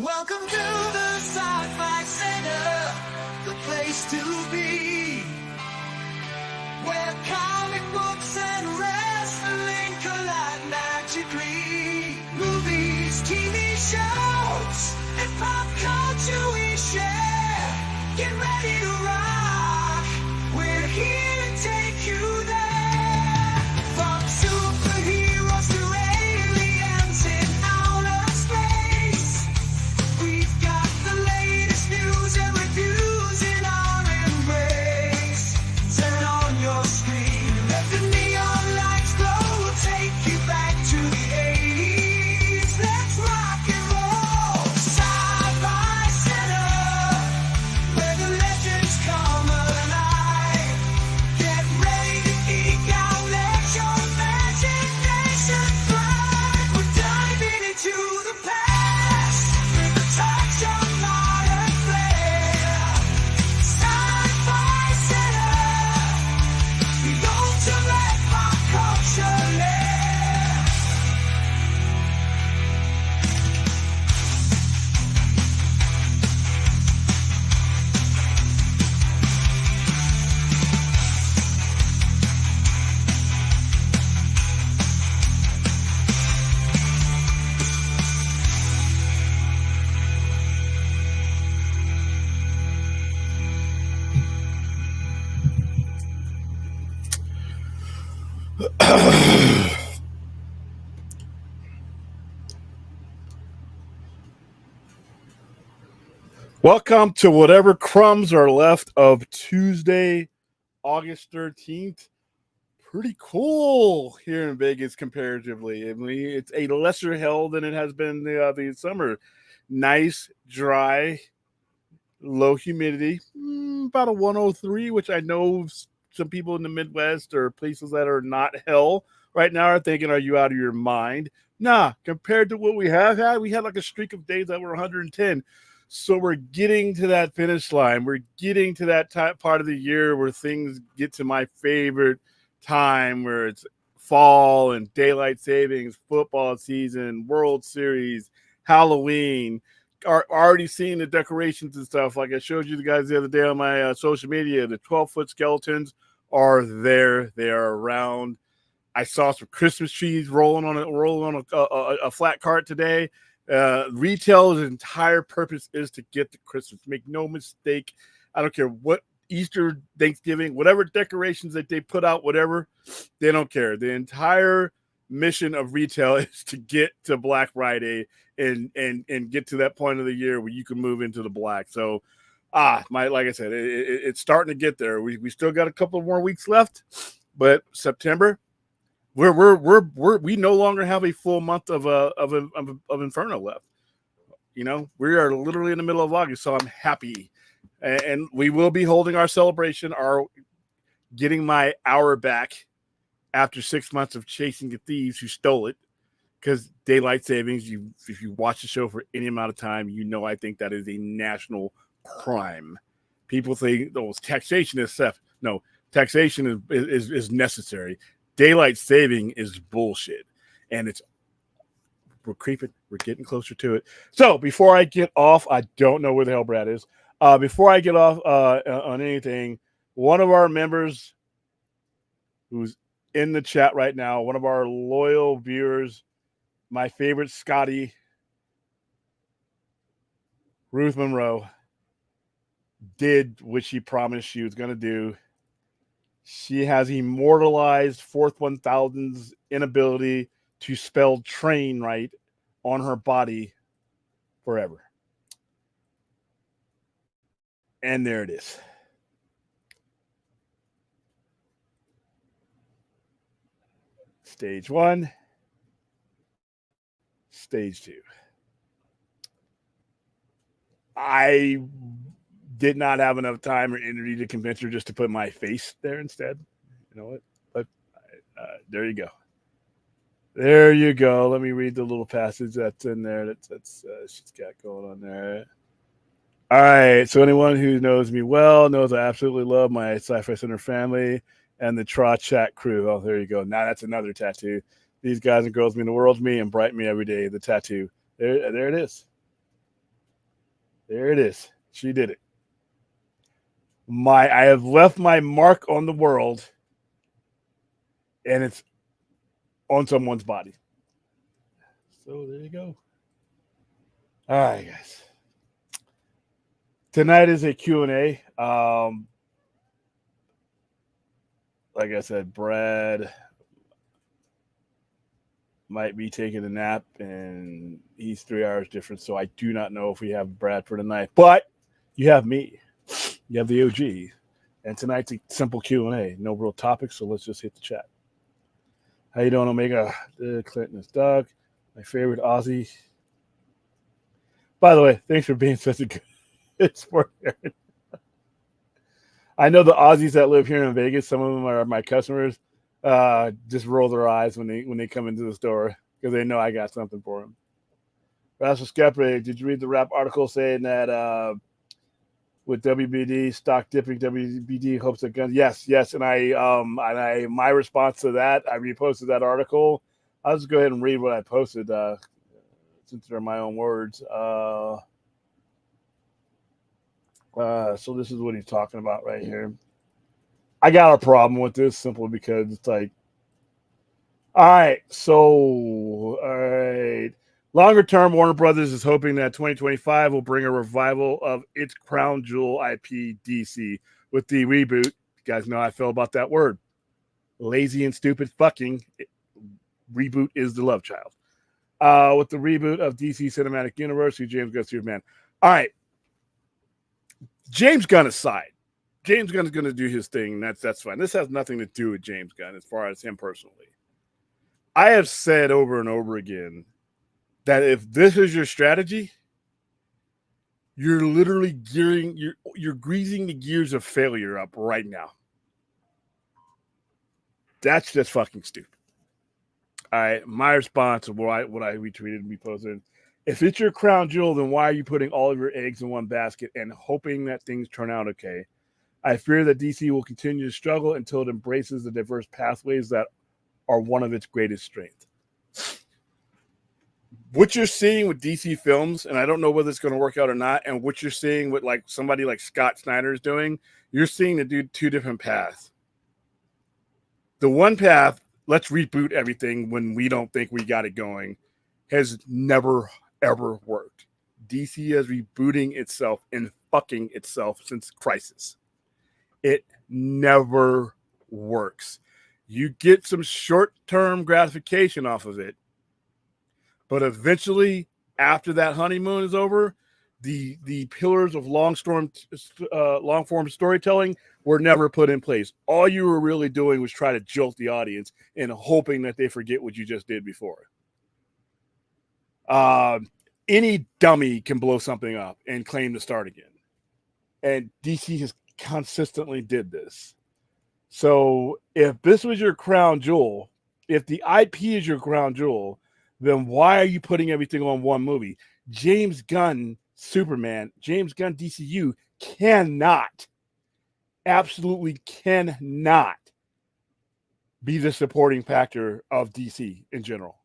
Welcome to the Sci-Fi Center, the place to be, where comic books and wrestling collide magically. Movies, TV shows, and pop culture we share. Get ready to rock, we're here to take you there. From superheroes to aliens in outer space, we've got the latest news and reviews in our embrace. Turn on your screen, let the neon lights glow. We'll take you back to the 80s. Let's rock and roll. Sci-Fi Center, where the legends come alive. Get ready to geek out, let your imagination fly. We're diving into the past with a touch of modern flair. Sci-Fi Center, the ultimate pop culture lair. Welcome to whatever crumbs are left of Tuesday, August 13th. Pretty cool here in Vegas comparatively. I mean, it's a lesser hell than it has been the summer. Nice, dry, low humidity, about a 103, which I know some people in the Midwest or places that are not hell right now are thinking, are you out of your mind? Nah, compared to what we have had, we had like a streak of days that were 110. So we're getting to that finish line. We're getting to that part of the year where things get to my favorite time, where it's fall and daylight savings, football season, World Series, Halloween. Are already seeing the decorations and stuff. Like I showed you the guys the other day on my social media, the 12-foot skeletons are there. They are around. I saw some Christmas trees rolling on a flat cart today. Retail's entire purpose is to get to Christmas. Make no mistake. I don't care what Easter, Thanksgiving, whatever decorations that they put out, whatever, they don't care. The entire mission of retail is to get to Black Friday and get to that point of the year where you can move into the black. So, like I said, it's starting to get there. We still got a couple more weeks left, but September, we no longer have a full month of Inferno left. You know, we are literally in the middle of August, so I'm happy, and we will be holding our celebration, getting my hour back after 6 months of chasing the thieves who stole it. Because daylight savings, if you watch the show for any amount of time, you know I think that is a national crime. People think, oh, taxation is theft. No, taxation is necessary. Daylight saving is bullshit, and we're creeping. We're getting closer to it. So before I get off, I don't know where the hell Brad is. Before I get off on anything, one of our members who's in the chat right now, one of our loyal viewers, my favorite Scotty, Ruth Monroe, did what she promised she was going to do. She has immortalized Fourth 1000's inability to spell train right on her body forever. And there it is. Stage 1. Stage 2. I did not have enough time or energy to convince her just to put my face there instead. You know what? But there you go. There you go. Let me read the little passage that's in there. That's she's got going on there. All right. So anyone who knows me well knows I absolutely love my Sci-Fi Center family and the Tra Chat crew. Oh, there you go. Now that's another tattoo. These guys and girls mean the world to me and brighten me every day. The tattoo. There it is. There it is. She did it. I have left my mark on the world, and it's on someone's body. So there you go. All right, guys. Tonight is a Q&A. Like I said, Brad might be taking a nap, and he's 3 hours different, so I do not know if we have Brad for tonight. But you have me. You have the OG. And tonight's a simple Q&A. No real topics, so let's just hit the chat. How you doing, Omega? Clinton is Doug. My favorite Aussie. By the way, thanks for being such a good sport. I know the Aussies that live here in Vegas, some of them are my customers, just roll their eyes when they come into the store because they know I got something for them. Rascal Skeptic, did you read the rap article saying that with WBD stock dipping, WBD hopes that guns? Yes, and I my response to that, I reposted that article. I'll just go ahead and read what I posted since they're my own words. So this is what he's talking about right here. I got a problem with this simply because it's like, all right. Longer term, Warner Brothers is hoping that 2025 will bring a revival of its crown jewel IP DC with the reboot. You guys know how I feel about that word. Lazy and stupid fucking reboot is the love child. With the reboot of DC Cinematic Universe, James Gunn Superman. All right. James Gunn aside, James Gunn is going to do his thing. That's fine. This has nothing to do with James Gunn as far as him personally. I have said over and over again that if this is your strategy, you're literally you're greasing the gears of failure up right now. That's just fucking stupid. All right, my response to what I retweeted and reposted. If it's your crown jewel, then why are you putting all of your eggs in one basket and hoping that things turn out okay? I fear that DC will continue to struggle until it embraces the diverse pathways that are one of its greatest strengths. What you're seeing with DC films, and I don't know whether it's going to work out or not, and what you're seeing with like somebody like Scott Snyder is doing, you're seeing to do two different paths. The one path, let's reboot everything when we don't think we got it going, has never ever worked. DC is rebooting itself and fucking itself since Crisis. It never works. You get some short-term gratification off of it, but eventually, after that honeymoon is over, the pillars of long-form storytelling were never put in place. All you were really doing was try to jolt the audience and hoping that they forget what you just did before. Any dummy can blow something up and claim to start again. And DC has consistently did this. So if this was your crown jewel, if the IP is your crown jewel, then why are you putting everything on one movie? James Gunn, Superman, James Gunn, DCU cannot, absolutely cannot be the supporting factor of DC in general.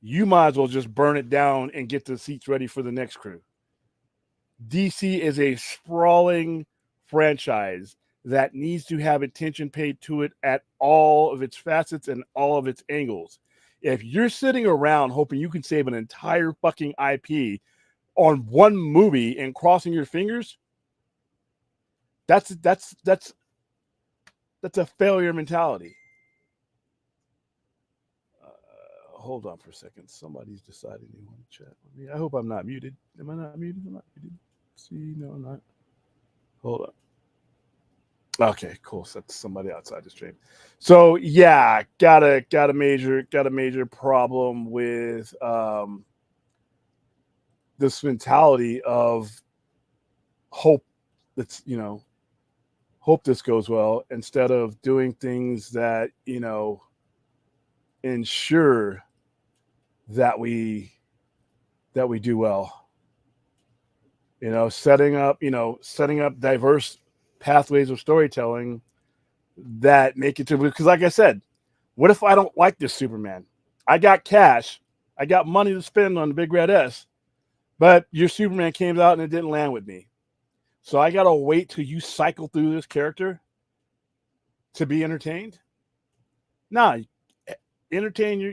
You might as well just burn it down and get the seats ready for the next crew. DC is a sprawling franchise that needs to have attention paid to it at all of its facets and all of its angles. If you're sitting around hoping you can save an entire fucking IP on one movie and crossing your fingers, that's a failure mentality. Hold on for a second. Somebody's deciding they want to chat with me. I hope I'm not muted. Am I not muted? I'm not muted. See, no, I'm not. Hold on. Okay, cool. So that's somebody outside the stream. So yeah, got a major problem with this mentality of hope. That's hope this goes well instead of doing things that ensure that we do well. Setting up diverse pathways of storytelling that make it to, because like I said, what if I don't like this Superman? I got cash, I got money to spend on the Big Red S. But your Superman came out and it didn't land with me. So I gotta wait till you cycle through this character to be entertained. Nah, entertain your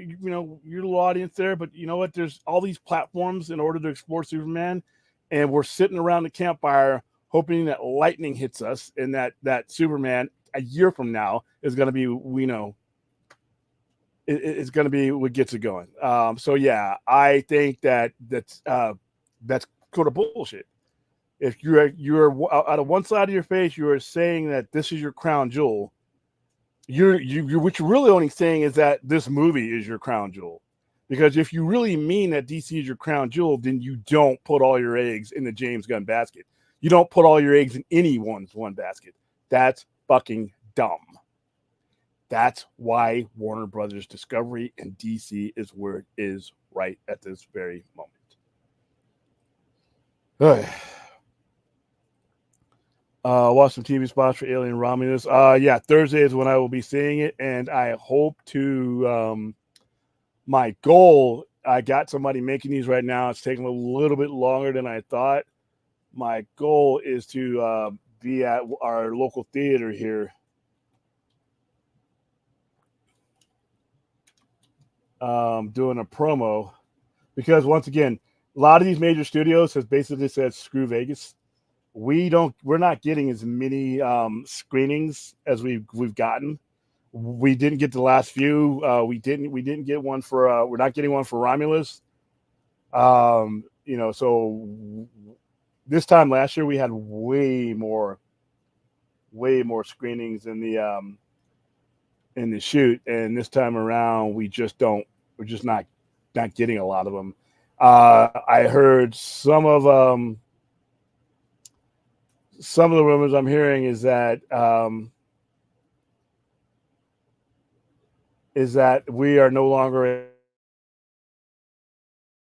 little audience there, but you know what? There's all these platforms in order to explore Superman, and we're sitting around the campfire hoping that lightning hits us and that Superman a year from now is going to be it's going to be what gets it going. So yeah, I think that's sort of bullshit. If you're out of one side of your face, you are saying that this is your crown jewel. You're what you're really only saying is that this movie is your crown jewel. Because if you really mean that DC is your crown jewel, then you don't put all your eggs in the James Gunn basket. You don't put all your eggs in anyone's one basket. That's fucking dumb. That's why Warner Brothers Discovery and DC is where it is right at this very moment. Watch some TV spots for Alien Romulus. Yeah, Thursday is when I will be seeing it, and I hope to. My goal, I got somebody making these right now. It's taking a little bit longer than I thought. My goal is to be at our local theater here. Doing a promo because once again, a lot of these major studios has basically said screw Vegas. We're not getting as many screenings as we've gotten. We didn't get the last few. We didn't get one for. We're not getting one for Romulus. So this time last year we had way more screenings in the shoot, and this time around we're just not getting a lot of them. I heard some of the rumors I'm hearing is that we are no longer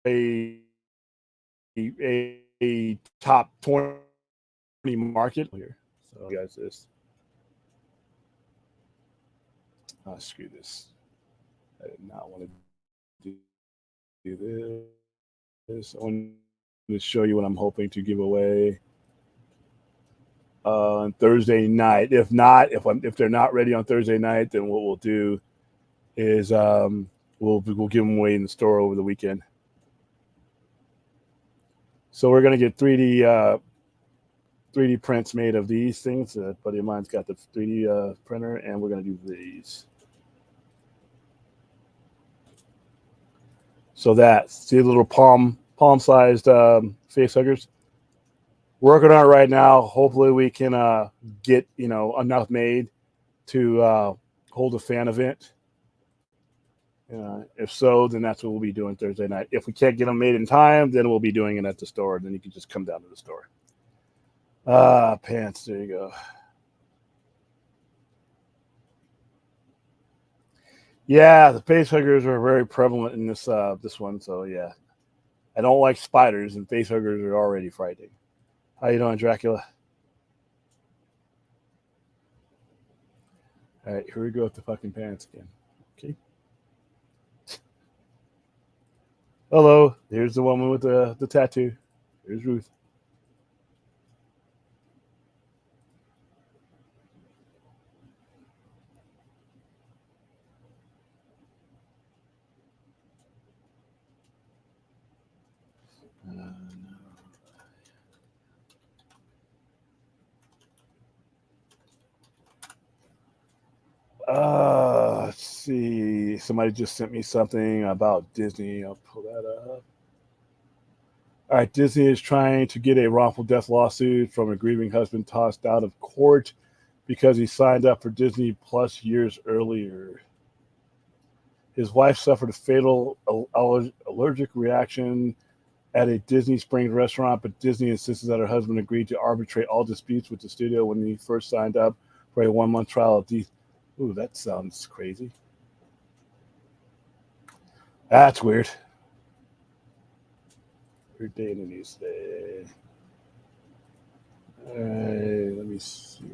a top 20 market here. So guys, screw this. I did not want to do this. I want to show you what I'm hoping to give away on Thursday night. If they're not ready on Thursday night, then what we'll do is we'll give them away in the store over the weekend. So we're gonna get 3D prints made of these things. A buddy of mine's got the 3D printer, and we're gonna do these. So see the little palm-sized face huggers. Working on it right now. Hopefully we can get enough made to hold a fan event. If so, then that's what we'll be doing Thursday night. If we can't get them made in time, then we'll be doing it at the store. Then you can just come down to the store. Pants. There you go. Yeah, the face huggers are very prevalent in this one. So yeah, I don't like spiders, and face huggers are already frightening. How you doing, Dracula? All right, here we go with the fucking pants again. Okay. Hello, here's the woman with the tattoo. Here's Ruth. Let's see. Somebody just sent me something about Disney. I'll pull that up. All right, Disney is trying to get a wrongful death lawsuit from a grieving husband tossed out of court because he signed up for Disney Plus years earlier. His wife suffered a fatal allergic reaction at a Disney Springs restaurant, but Disney insisted that her husband agreed to arbitrate all disputes with the studio when he first signed up for a 1-month trial of these. Ooh, that sounds crazy. That's weird. Weird day in the news today. All right, let me see.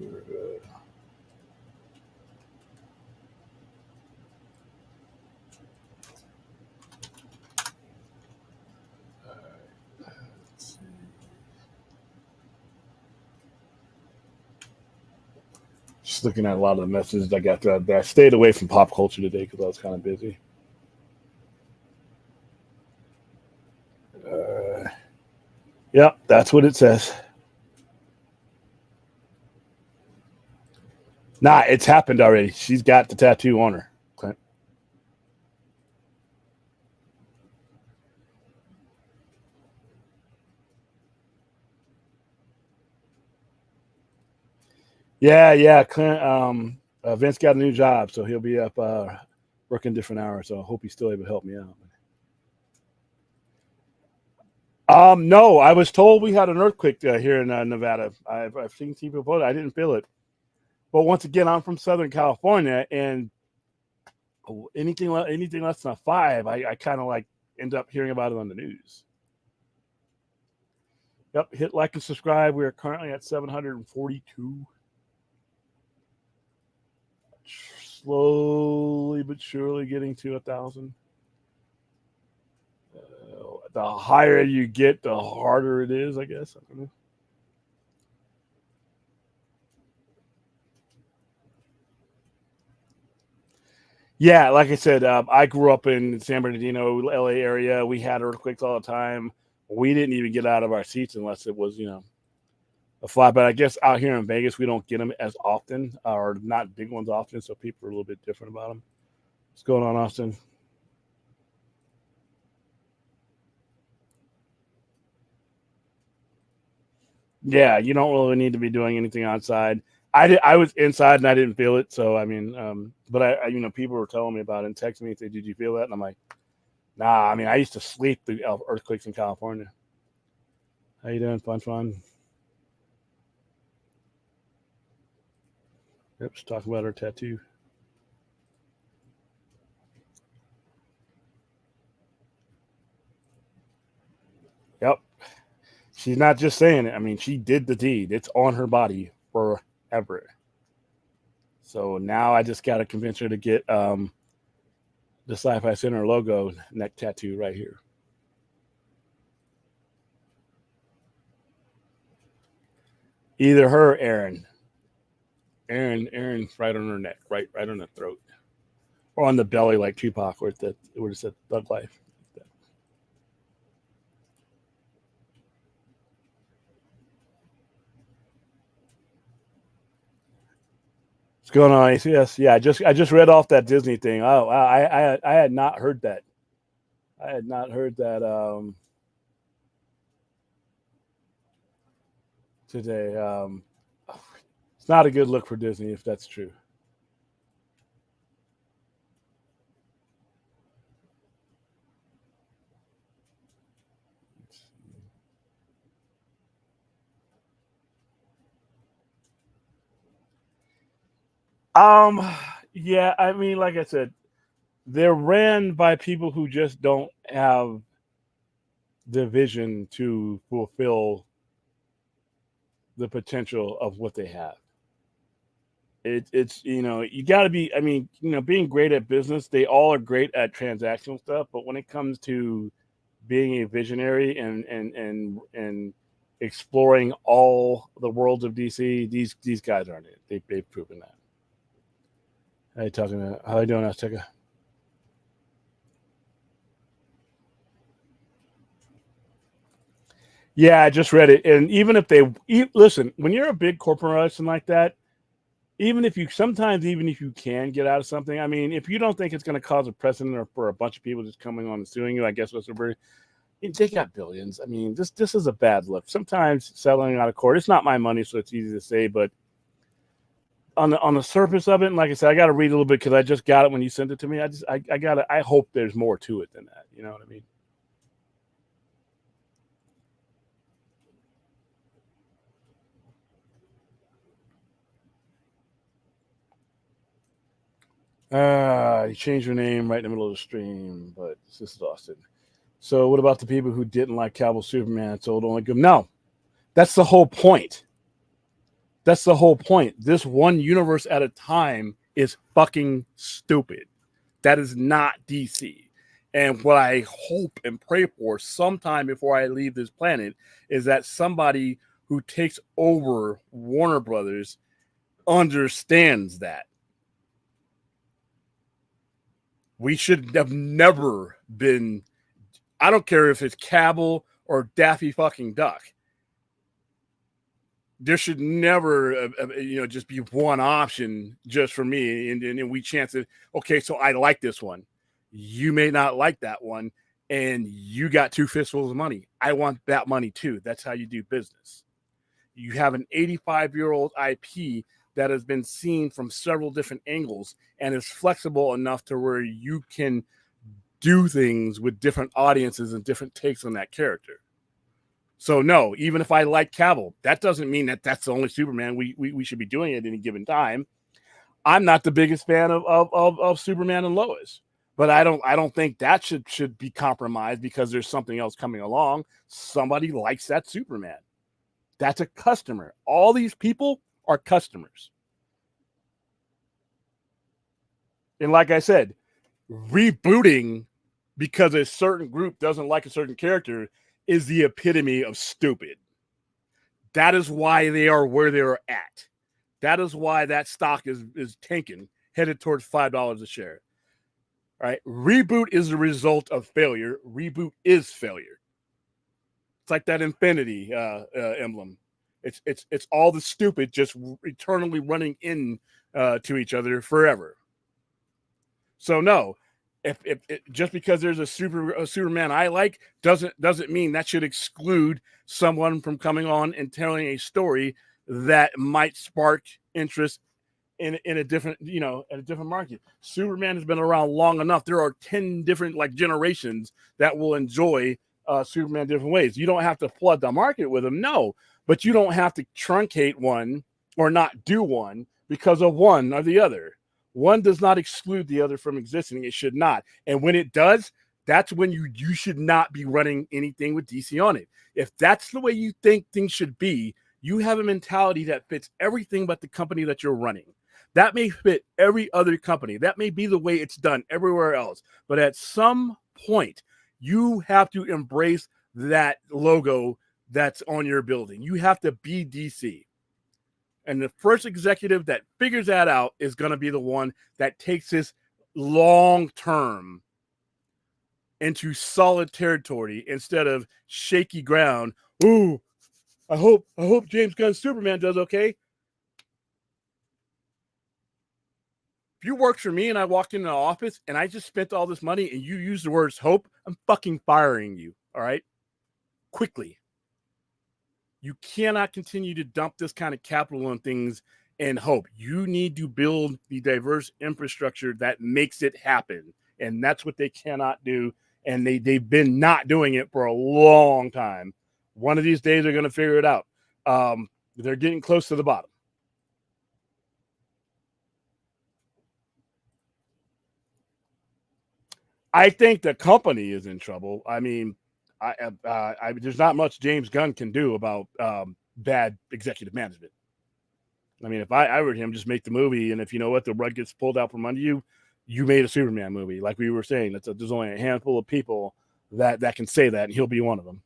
Just looking at a lot of the messages I got. I stayed away from pop culture today because I was kind of busy. Yep, that's what it says. Nah, it's happened already. She's got the tattoo on her. Clint. Yeah. Clint, Vince got a new job, so he'll be up working different hours. So I hope he's still able to help me out. No, I was told we had an earthquake here in Nevada. I've seen people post. I didn't feel it, but once again, I'm from Southern California, and anything less than a 5, I kind of like end up hearing about it on the news. Yep, hit like and subscribe. We are currently at 742. Slowly but surely getting to 1,000. The higher you get, the harder it is, I guess. I don't know. Yeah, like I said, I grew up in San Bernardino, LA area. We had earthquakes all the time. We didn't even get out of our seats unless it was, a flat. But I guess out here in Vegas, we don't get them as often, or not big ones often. So people are a little bit different about them. What's going on, Austin? Yeah, you don't really need to be doing anything outside. I was inside and I didn't feel it. So I mean, but I people were telling me about it and texting me and say, "Did you feel that?" And I'm like, "Nah." I mean, I used to sleep through earthquakes in California. How you doing, Fun? Yep, just talking about her tattoo. Yep, she's not just saying it. I mean, she did the deed. It's on her body forever. So now I just got to convince her to get the Sci-Fi Center logo neck tattoo right here. Either her or Aaron. Aaron's right on her neck, right on the throat, or on the belly like Tupac, where it said Thug Life. What's going on, ACS? Yeah, I just read off that Disney thing. Oh, I had not heard that. I had not heard that today. It's not a good look for Disney if that's true. Um, yeah, I mean, like I said, they're ran by people who just don't have the vision to fulfill the potential of what they have. It's you got to be. I mean, being great at business, they all are great at transactional stuff, but when it comes to being a visionary and exploring all the worlds of DC, these guys aren't it. They've proven that. How you talking? How you doing, Azteca? Yeah, I just read it, and even if listen, when you're a big corporation like that, even if you can get out of something, I mean, if you don't think it's going to cause a precedent or for a bunch of people just coming on and suing you, I guess what's the word? They got billions. I mean, this is a bad look. Sometimes settling out of court, it's not my money, so it's easy to say, but on the surface of it, and like I said, I got to read a little bit because I just got it when you sent it to me. I hope there's more to it than that. You know what I mean? You changed your name right in the middle of the stream, but this is Austin. So what about the people who didn't like Cowboy Superman? So only good. No, that's the whole point. That's the whole point. This one universe at a time is fucking stupid. That is not DC. And what I hope and pray for sometime before I leave this planet is that somebody who takes over Warner Brothers understands that. We should have never been, I don't care if it's Cabell or Daffy fucking Duck. There should never, just be one option just for me. And we chance it. Okay, so I like this one. You may not like that one. And you got two fistfuls of money. I want that money too. That's how you do business. You have an 85-year-old IP that has been seen from several different angles and is flexible enough to where you can do things with different audiences and different takes on that character. So no, even if I like Cavill, that doesn't mean that that's the only Superman we should be doing at any given time. I'm not the biggest fan of Superman and Lois, but I don't think that should be compromised because there's something else coming along. Somebody likes that Superman. That's a customer. All these people are customers. And like I said, rebooting because a certain group doesn't like a certain character is the epitome of stupid. That is why they are where they are at. That is why that stock is tanking, headed towards $5 a share. All right. Reboot is the result of failure. Reboot is failure. It's like that infinity emblem. It's all the stupid just eternally running in to each other forever. So no, if just because there's a Superman I like doesn't mean that should exclude someone from coming on and telling a story that might spark interest in a different, at a different market. Superman has been around long enough. There are 10 different generations that will enjoy Superman different ways. You don't have to flood the market with them, no, but you don't have to truncate one or not do one because of one or the other. One does not exclude the other from existing. It should not. And when it does, that's when you should not be running anything with DC on it. If that's the way you think things should be, you have a mentality that fits everything but the company that you're running. That may fit every other company. That may be the way it's done everywhere else. But at some point, you have to embrace that logo that's on your building. You have to be DC. And the first executive that figures that out is going to be the one that takes this long term into solid territory instead of shaky ground. Ooh, I hope James Gunn's Superman does okay. If you worked for me and I walked into the office and I just spent all this money and you use the words hope, I'm fucking firing you. All right. Quickly. You cannot continue to dump this kind of capital on things and hope. You need to build the diverse infrastructure that makes it happen. And that's what they cannot do. And they've been not doing it for a long time. One of these days, they're going to figure it out. They're getting close to the bottom. I think the company is in trouble. I mean, there's not much James Gunn can do about bad executive management. I mean, if I were him, just make the movie, and if you know what, the rug gets pulled out from under you, you made a Superman movie. Like we were saying, there's only a handful of people that can say that, and he'll be one of them.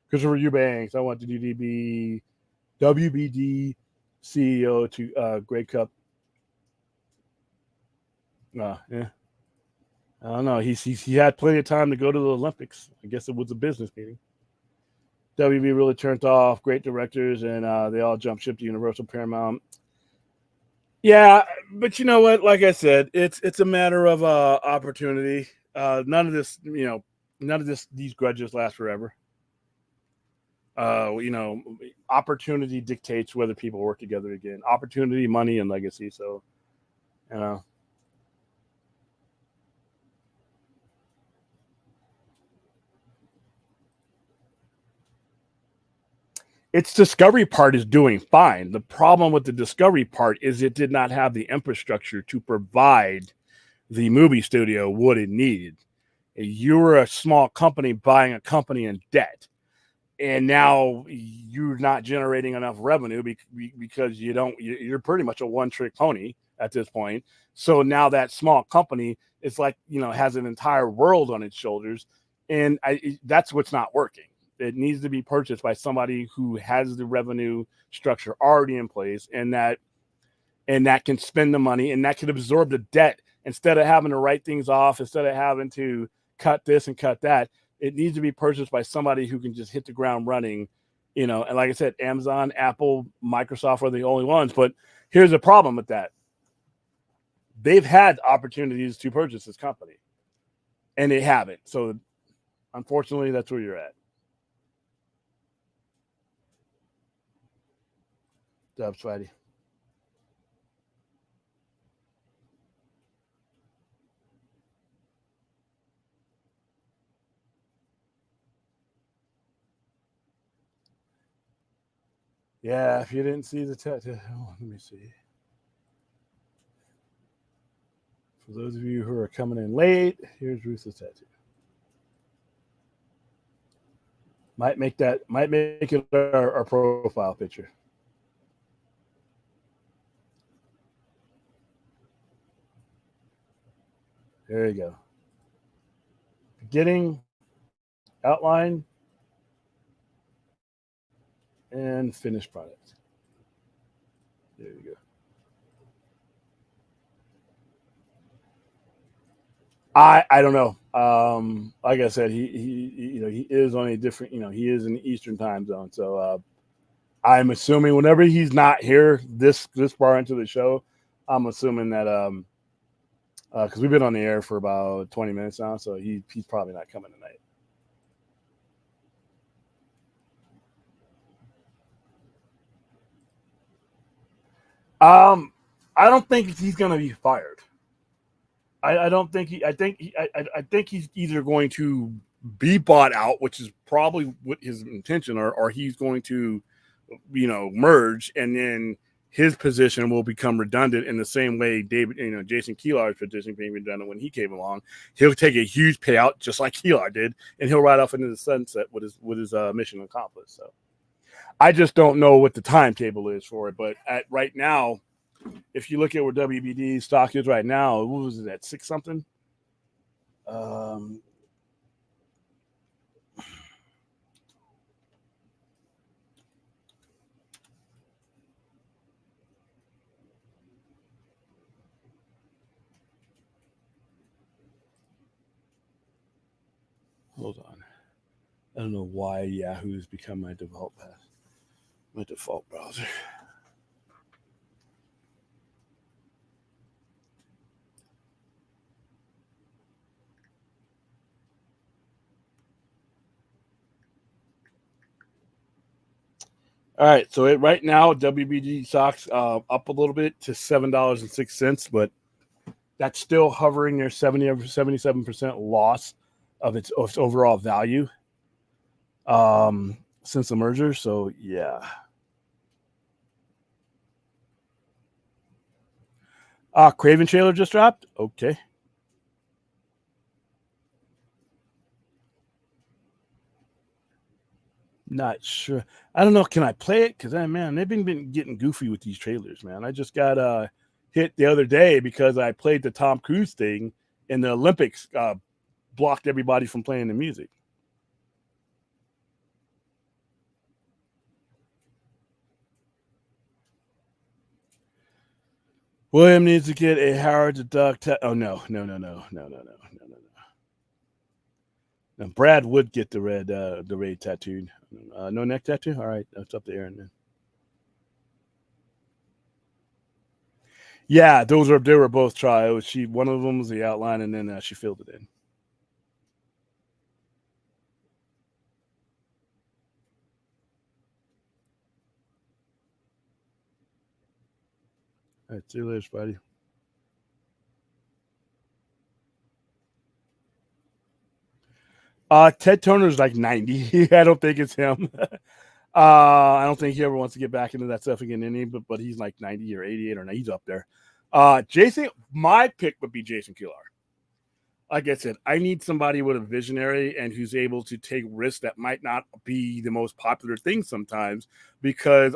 Christopher Eubanks, I want the WBD CEO to Grey Cup. Yeah. I don't know. He had plenty of time to go to the Olympics. I guess it was a business meeting. WB really turned off great directors, and they all jumped ship to Universal Paramount. Yeah, but you know what? Like I said, it's a matter of opportunity. None of this, these grudges last forever. Opportunity dictates whether people work together again. Opportunity, money, and legacy. So, its Discovery part is doing fine. The problem with the Discovery part is it did not have the infrastructure to provide the movie studio what it needed. You were a small company buying a company in debt, and now you're not generating enough revenue because you're pretty much a one-trick pony at this point. So now that small company is has an entire world on its shoulders, and that's what's not working. it needs to be purchased by somebody who has the revenue structure already in place, and that can spend the money and that can absorb the debt instead of having to write things off, instead of having to cut this and cut that. It needs to be purchased by somebody who can just hit the ground running, and like I said, Amazon, Apple, Microsoft are the only ones. But here's the problem with that. They've had opportunities to purchase this company and they haven't. So unfortunately, that's where you're at. Dubs, Spidey. Yeah, if you didn't see the tattoo, let me see. For those of you who are coming in late, here's Ruth's tattoo. Might make it our profile picture. There you go. Beginning, outline, and finished product. There you go. I don't know. Like I said, he is on a different, he is in the Eastern time zone. So I'm assuming whenever he's not here this far into the show, I'm assuming that because we've been on the air for about 20 minutes now, so he's probably not coming tonight. I don't think he's going to be fired. I don't think he. I think he's either going to be bought out, which is probably what his intention, or he's going to, merge, and then his position will become redundant in the same way Jason Keelar's position being redundant when he came along. He'll take a huge payout just like Keelar did, and he'll ride off into the sunset with his mission accomplished. So I just don't know what the timetable is for it, but right now, if you look at where WBD stock is right now, what was it at 6 something? Hold on. I don't know why Yahoo's become my default browser. All right, so right now WBD stocks up a little bit to $7.06, but that's still hovering near 77% loss of its overall value since the merger. So yeah. Craven trailer just dropped. Okay. Not sure. I don't know. Can I play it? Because man, they've been getting goofy with these trailers, man. I just got hit the other day because I played the Tom Cruise thing, and the Olympics blocked everybody from playing the music. William needs to get a Howard the Duck. Oh no. And Brad would get the red tattooed. No neck tattoo. All right, that's up to Aaron then. Yeah, they were both trials. One of them was the outline, and then she filled it in. All right, see you later, Spidey. Ted Turner's like 90. I don't think it's him. I don't think he ever wants to get back into that stuff again, but he's like 90 or 88 or 90. He's up there. Jason, my pick would be Jason Keelar. Like I said, I need somebody with a visionary and who's able to take risks that might not be the most popular thing sometimes, because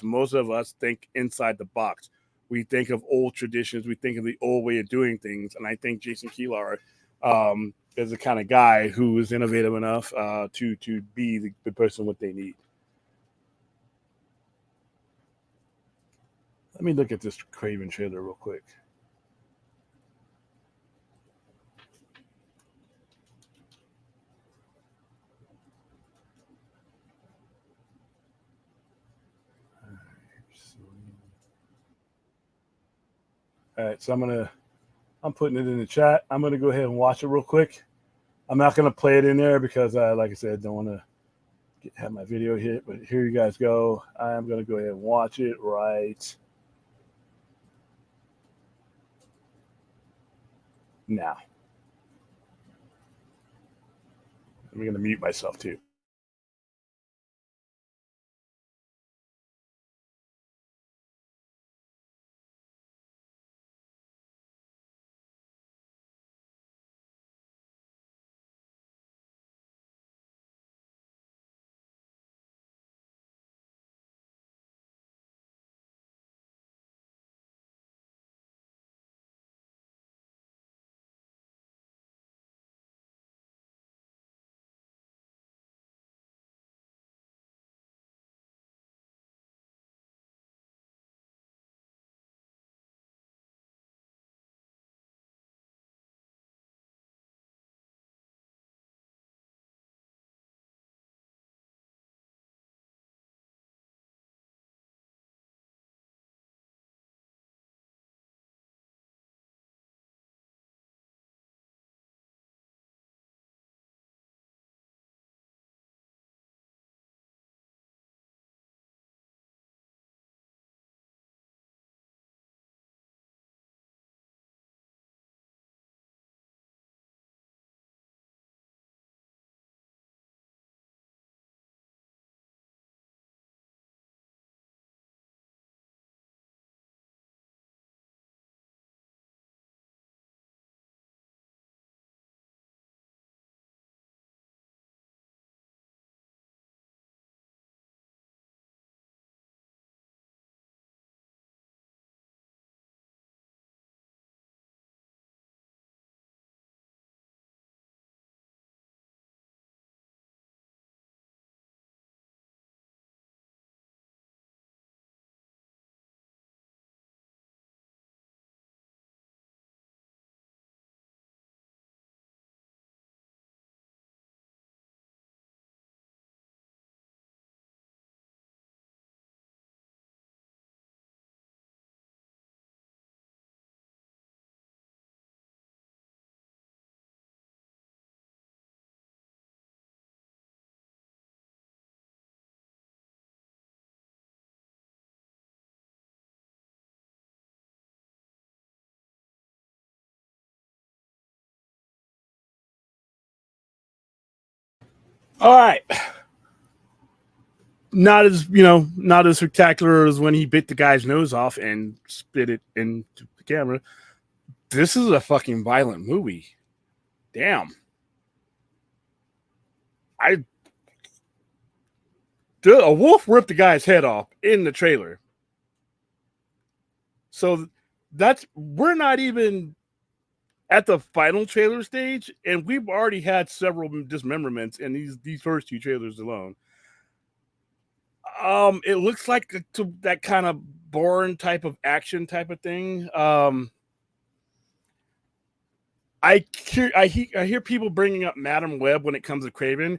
most of us think inside the box. We think of old traditions. We think of the old way of doing things. And I think Jason Keelar as the kind of guy who is innovative enough to be the person what they need. Let me look at this Craven trailer real quick. All right, so I'm putting it in the chat. I'm gonna go ahead and watch it real quick. I'm not gonna play it in there because, like I said, don't want to have my video hit. But here you guys go. I'm gonna go ahead and watch it right now. I'm gonna mute myself too. All right. Not as spectacular as when he bit the guy's nose off and spit it into the camera. This is a fucking violent movie. Damn. A wolf ripped the guy's head off in the trailer. So we're not even at the final trailer stage, and we've already had several dismemberments in these first two trailers alone. It looks like that kind of Bourne type of action type of thing. I hear people bringing up Madam Web when it comes to Craven.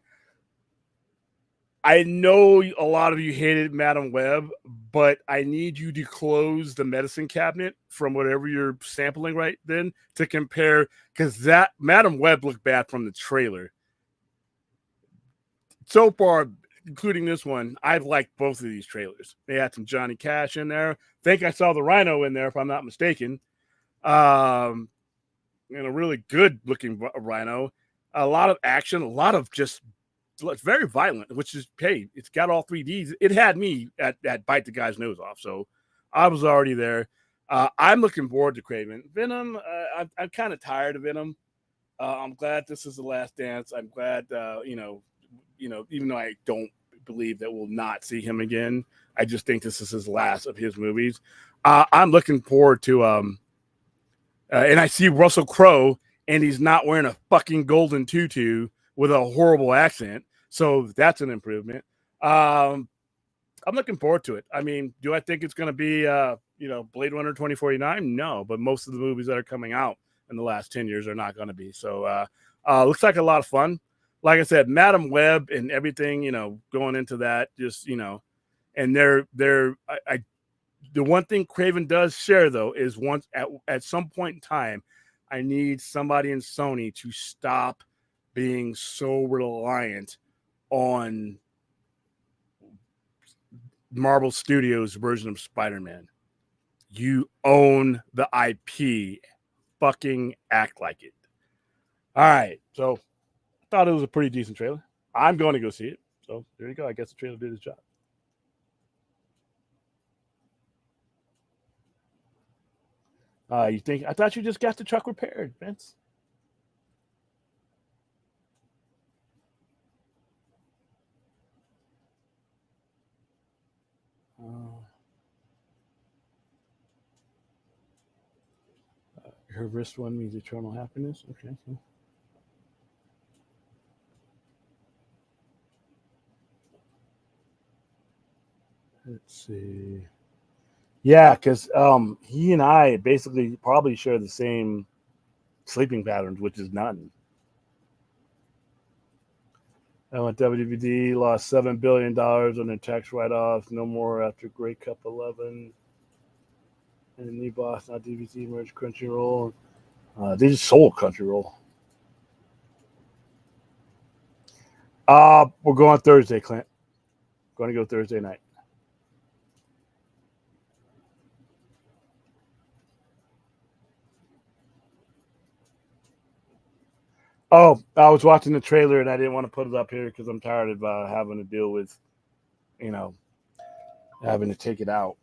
I know a lot of you hated Madam Web, but I need you to close the medicine cabinet from whatever you're sampling right then to compare, because that Madam Web looked bad from the trailer. So far, including this one, I've liked both of these trailers. They had some Johnny Cash in there. I think I saw the Rhino in there, if I'm not mistaken. And a really good looking Rhino. A lot of action, a lot of just very violent, which is, hey, it's got all 3Ds. It had me at bite the guy's nose off, so I was already there. I'm looking forward to Craven. Venom, I'm kind of tired of Venom. I'm glad this is the last dance. I'm glad, even though I don't believe that we'll not see him again, I just think this is his last of his movies. I'm looking forward to, and I see Russell Crowe and he's not wearing a fucking golden tutu with a horrible accent. So that's an improvement. I'm looking forward to it. I mean, do I think it's going to be, Blade Runner 2049? No, but most of the movies that are coming out in the last 10 years are not going to be. So looks like a lot of fun. Like I said, Madam Web and everything, going into that, just, and the one thing Craven does share though is once at some point in time, I need somebody in Sony to stop being so reliant on Marvel Studios version of Spider-Man. You own the IP. Fucking act like it. All right. So I thought it was a pretty decent trailer. I'm going to go see it. So there you go. I guess the trailer did its job. You think? I thought you just got the truck repaired, Vince. Her wrist one means eternal happiness. Okay. So. Let's see. Yeah, because he and I basically probably share the same sleeping patterns, which is none. I went WWD, lost $7 billion on their tax write-offs. No more after Grey Cup 11. And Knee Boss, not DVC, merged Crunchyroll. They just sold Crunchyroll. We're going Thursday, Clint. Going to go Thursday night. Oh, I was watching the trailer and I didn't want to put it up here because I'm tired of having to deal with, having to take it out.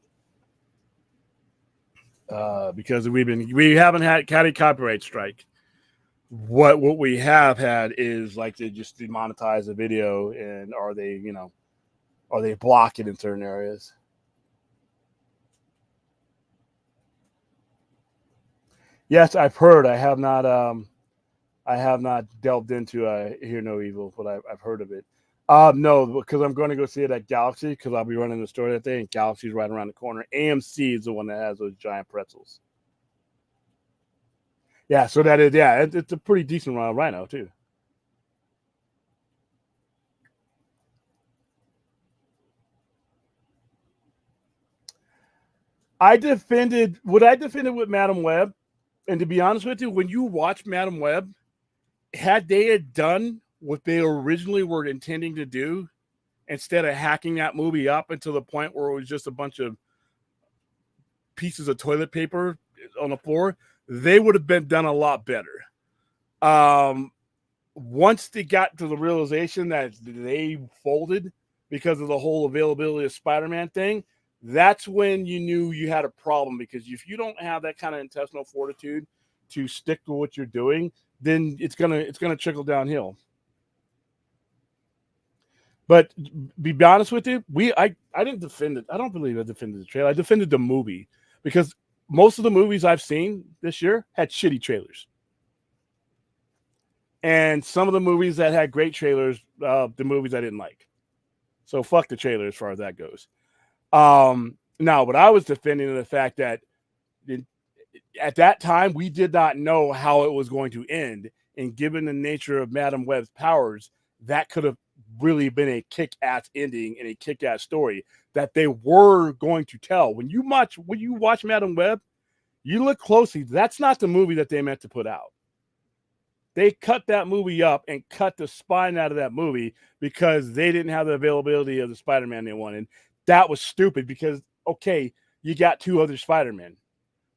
Because we haven't had a copyright strike. What we have had is like they just demonetize the video, and or they block it in certain areas. Yes, I've heard. I have not delved into Hear No Evil, but I've heard of it. No, because I'm going to go see it at Galaxy because I'll be running the store that day, and Galaxy's right around the corner. AMC is the one that has those giant pretzels. Yeah, so that is, it's a pretty decent Rhino too. I defended with Madam Web, and to be honest with you, when you watch Madam Web, had they had done what they originally were intending to do, instead of hacking that movie up until the point where it was just a bunch of pieces of toilet paper on the floor, they would have been done a lot better. Once they got to the realization that they folded because of the whole availability of Spider-Man thing, that's when you knew you had a problem, because if you don't have that kind of intestinal fortitude to stick to what you're doing, then it's gonna trickle downhill. But be honest with you, I didn't defend it. I don't believe I defended the trailer. I defended the movie because most of the movies I've seen this year had shitty trailers. And some of the movies that had great trailers, the movies I didn't like. So fuck the trailer as far as that goes. Now, but I was defending the fact that at that time, we did not know how it was going to end. And given the nature of Madam Web's powers, that could have really been a kick-ass ending and a kick-ass story that they were going to tell. When you watch Madam Web, you look closely, that's not the movie that they meant to put out. They cut that movie up and cut the spine out of that movie because they didn't have the availability of the Spider-Man they wanted. That was stupid because, okay, you got two other Spider-Men.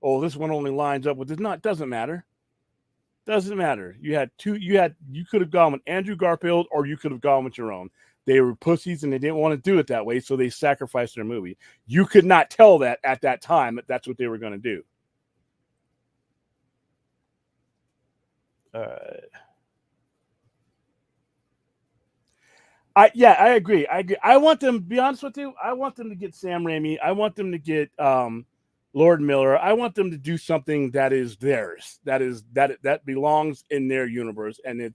Oh, this one only lines up with this. Not, doesn't matter. Doesn't matter. You could have gone with Andrew Garfield or you could have gone with your own. They were pussies and they didn't want to do it that way, so they sacrificed their movie. You could not tell that at that time that that's what they were going to do. I agree. I want them, to be honest with you, I want them to get Sam Raimi. I want them to get Lord Miller, I want them to do something that is theirs, that belongs in their universe, and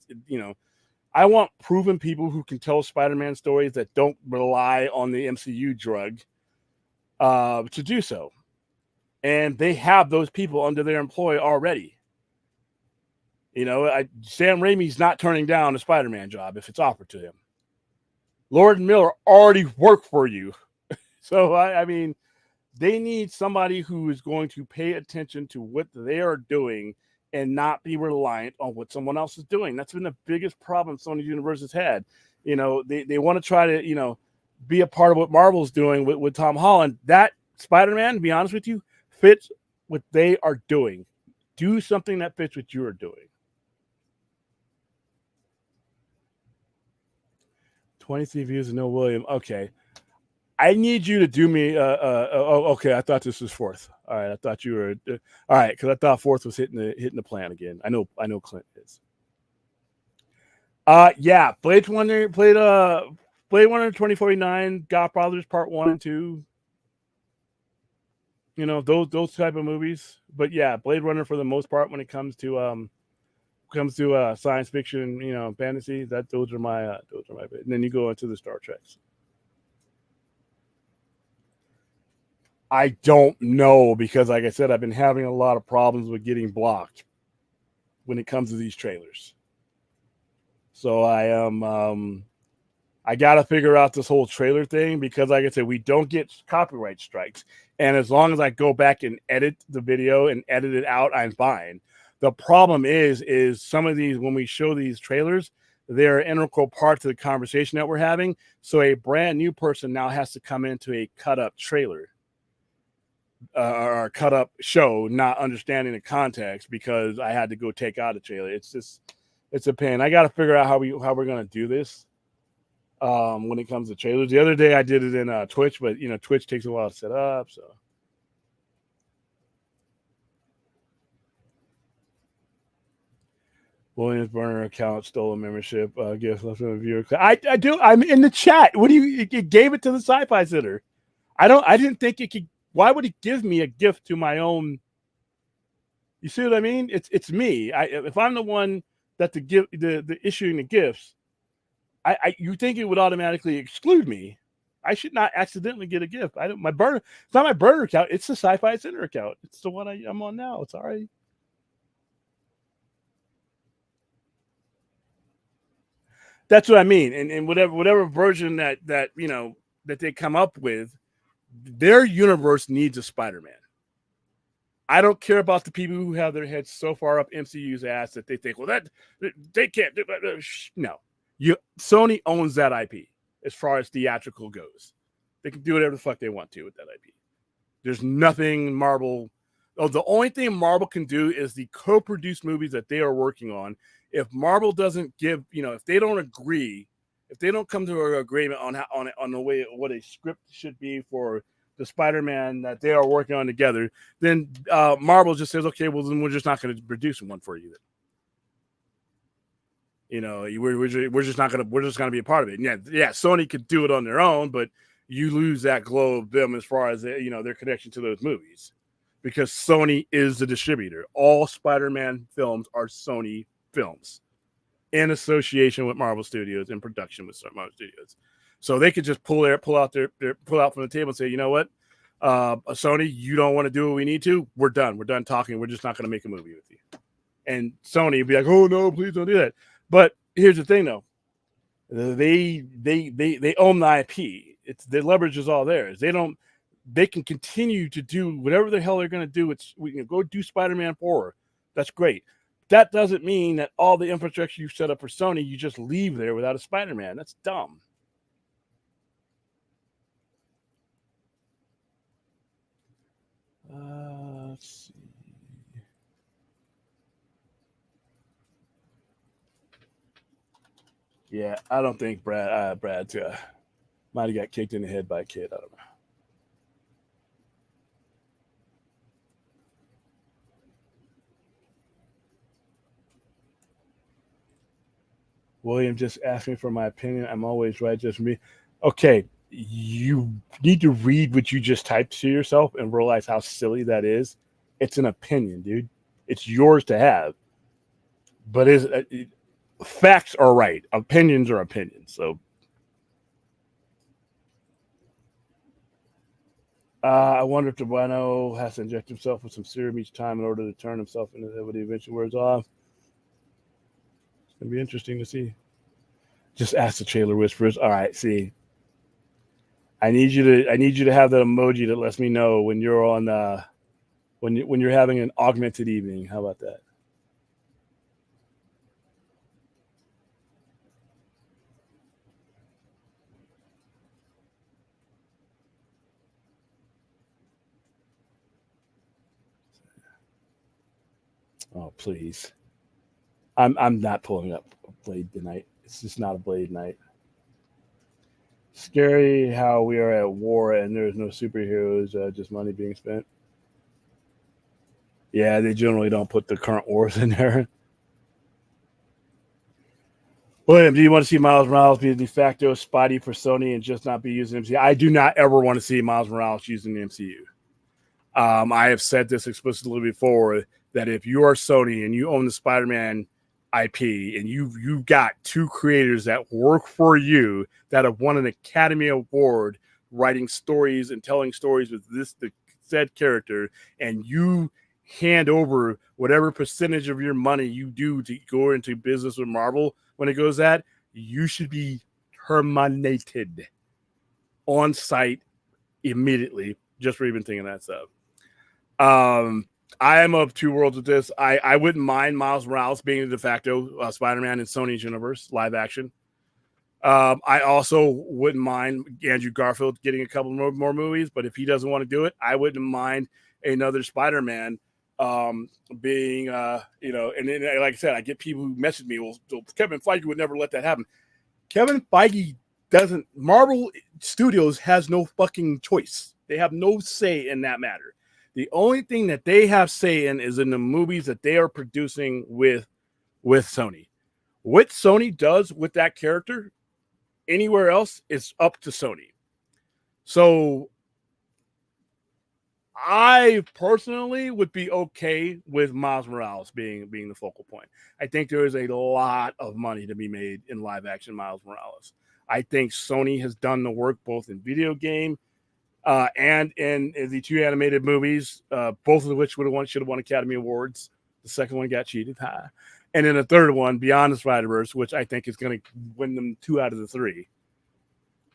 I want proven people who can tell Spider-Man stories that don't rely on the MCU drug to do so, and they have those people under their employ already. Sam Raimi's not turning down a Spider-Man job if it's offered to him. Lord Miller already worked for you, so I mean, they need somebody who is going to pay attention to what they are doing and not be reliant on what someone else is doing. That's been the biggest problem Sony Universe has had. They want to try to, be a part of what Marvel's doing with Tom Holland. That Spider-Man, to be honest with you, fits what they are doing. Do something that fits what you are doing. 23 views and no William. Okay. I need you to do me. Okay. I thought this was fourth. All right. I thought you were. All right, because I thought fourth was hitting the plan again. I know Clint is. Yeah. Blade Runner 2049, Godfathers Part 1 and 2. Those type of movies. But yeah, Blade Runner for the most part when it comes to science fiction, fantasy. Those are my and then you go into the Star Treks. I don't know because, like I said, I've been having a lot of problems with getting blocked when it comes to these trailers. So I got to figure out this whole trailer thing because, like I said, we don't get copyright strikes, and as long as I go back and edit the video and edit it out, I'm fine. The problem is some of these, when we show these trailers, they're integral parts of the conversation that we're having. So a brand new person now has to come into a cut up trailer or cut up show, not understanding the context because I had to go take out a trailer. It's a pain. I got to figure out how we're going to do this when it comes to trailers. The other day I did it in Twitch, but Twitch takes a while to set up. So. Williams burner account stole a membership. Gift left from a viewer. I do. I'm in the chat. What do you? It gave it to the Sci-Fi Center. I didn't think it could. Why would it give me a gift to my own? You see what I mean? It's me. If I'm the one that the issuing the gifts, you think it would automatically exclude me? I should not accidentally get a gift. I don't. My burner. It's not my burner account. It's the Sci-Fi Center account. It's the one I'm on now. It's all right. That's what I mean. And whatever version that they come up with, their universe needs a Spider-Man. I don't care about the people who have their heads so far up MCU's ass that they think, well, that they can't do that. No. Sony owns that IP as far as theatrical goes. They can do whatever the fuck they want to with that IP. There's nothing Marvel. Oh, the only thing Marvel can do is the co-produced movies that they are working on. If Marvel doesn't give, if they don't agree, if they don't come to an agreement on the way what a script should be for the Spider-Man that they are working on together, then Marvel just says, okay, well then we're just not going to produce one for you. We're just not going to be a part of it. And yeah, Sony could do it on their own, but you lose that glow of them as far as their connection to those movies, because Sony is the distributor. All Spider-Man films are Sony films in association with Marvel Studios, in production with Marvel Studios. So they could just pull out from the table and say, you know what, Sony, you don't want to do what we need to. We're done. We're done talking. We're just not going to make a movie with you. And Sony would be like, oh no, please don't do that. But here's the thing, though. They own the IP. The leverage is all theirs. They can continue to do whatever the hell they're going to do. We can go do Spider-Man 4. That's great. That doesn't mean that all the infrastructure you set up for Sony, you just leave there without a Spider-Man. That's dumb. Let's see. Yeah, I don't think Brad might have got kicked in the head by a kid. I don't know. William just asked me for my opinion. I'm always right, just me. Okay, you need to read what you just typed to yourself and realize how silly that is. It's an opinion, dude. It's yours to have, but facts are right. Opinions are opinions. So, I wonder if Bueno has to inject himself with some serum each time in order to turn himself into what he eventually wears off. It's gonna be interesting to see. Just ask the trailer whispers. All right, see. I need you to have that emoji that lets me know when you're on when you're having an augmented evening. How about that? Oh, please. I'm not pulling up Blade tonight. It's just not a Blade night. Scary how we are at war and there's no superheroes, just money being spent. Yeah, they generally don't put the current wars in there. William, do you want to see Miles Morales be the de facto Spidey for Sony and just not be using MCU? I do not ever want to see Miles Morales using the MCU. I have said this explicitly before that if you are Sony and you own the Spider-Man IP and you've got two creators that work for you that have won an Academy Award writing stories and telling stories with the said character, and you hand over whatever percentage of your money you do to go into business with Marvel when it goes that, you should be terminated on site immediately just for even thinking that stuff. I am of two worlds with this. I wouldn't mind Miles Morales being the de facto Spider-Man in Sony's universe, live action. I also wouldn't mind Andrew Garfield getting a couple more movies, but if he doesn't want to do it, I wouldn't mind another Spider-Man being, and then, like I said, I get people who message me, well, Kevin Feige would never let that happen. Kevin Feige doesn't, Marvel Studios has no fucking choice. They have no say in that matter. The only thing that they have say in is in the movies that they are producing with Sony. What Sony does with that character anywhere else is up to Sony. So I personally would be okay with Miles Morales being the focal point. I think there is a lot of money to be made in live action Miles Morales. I think Sony has done the work both in video game and in the two animated movies, both of which should have won Academy Awards. The second one got cheated. And then the third one, Beyond the Spider-Verse, which I think is going to win them 2 out of the 3.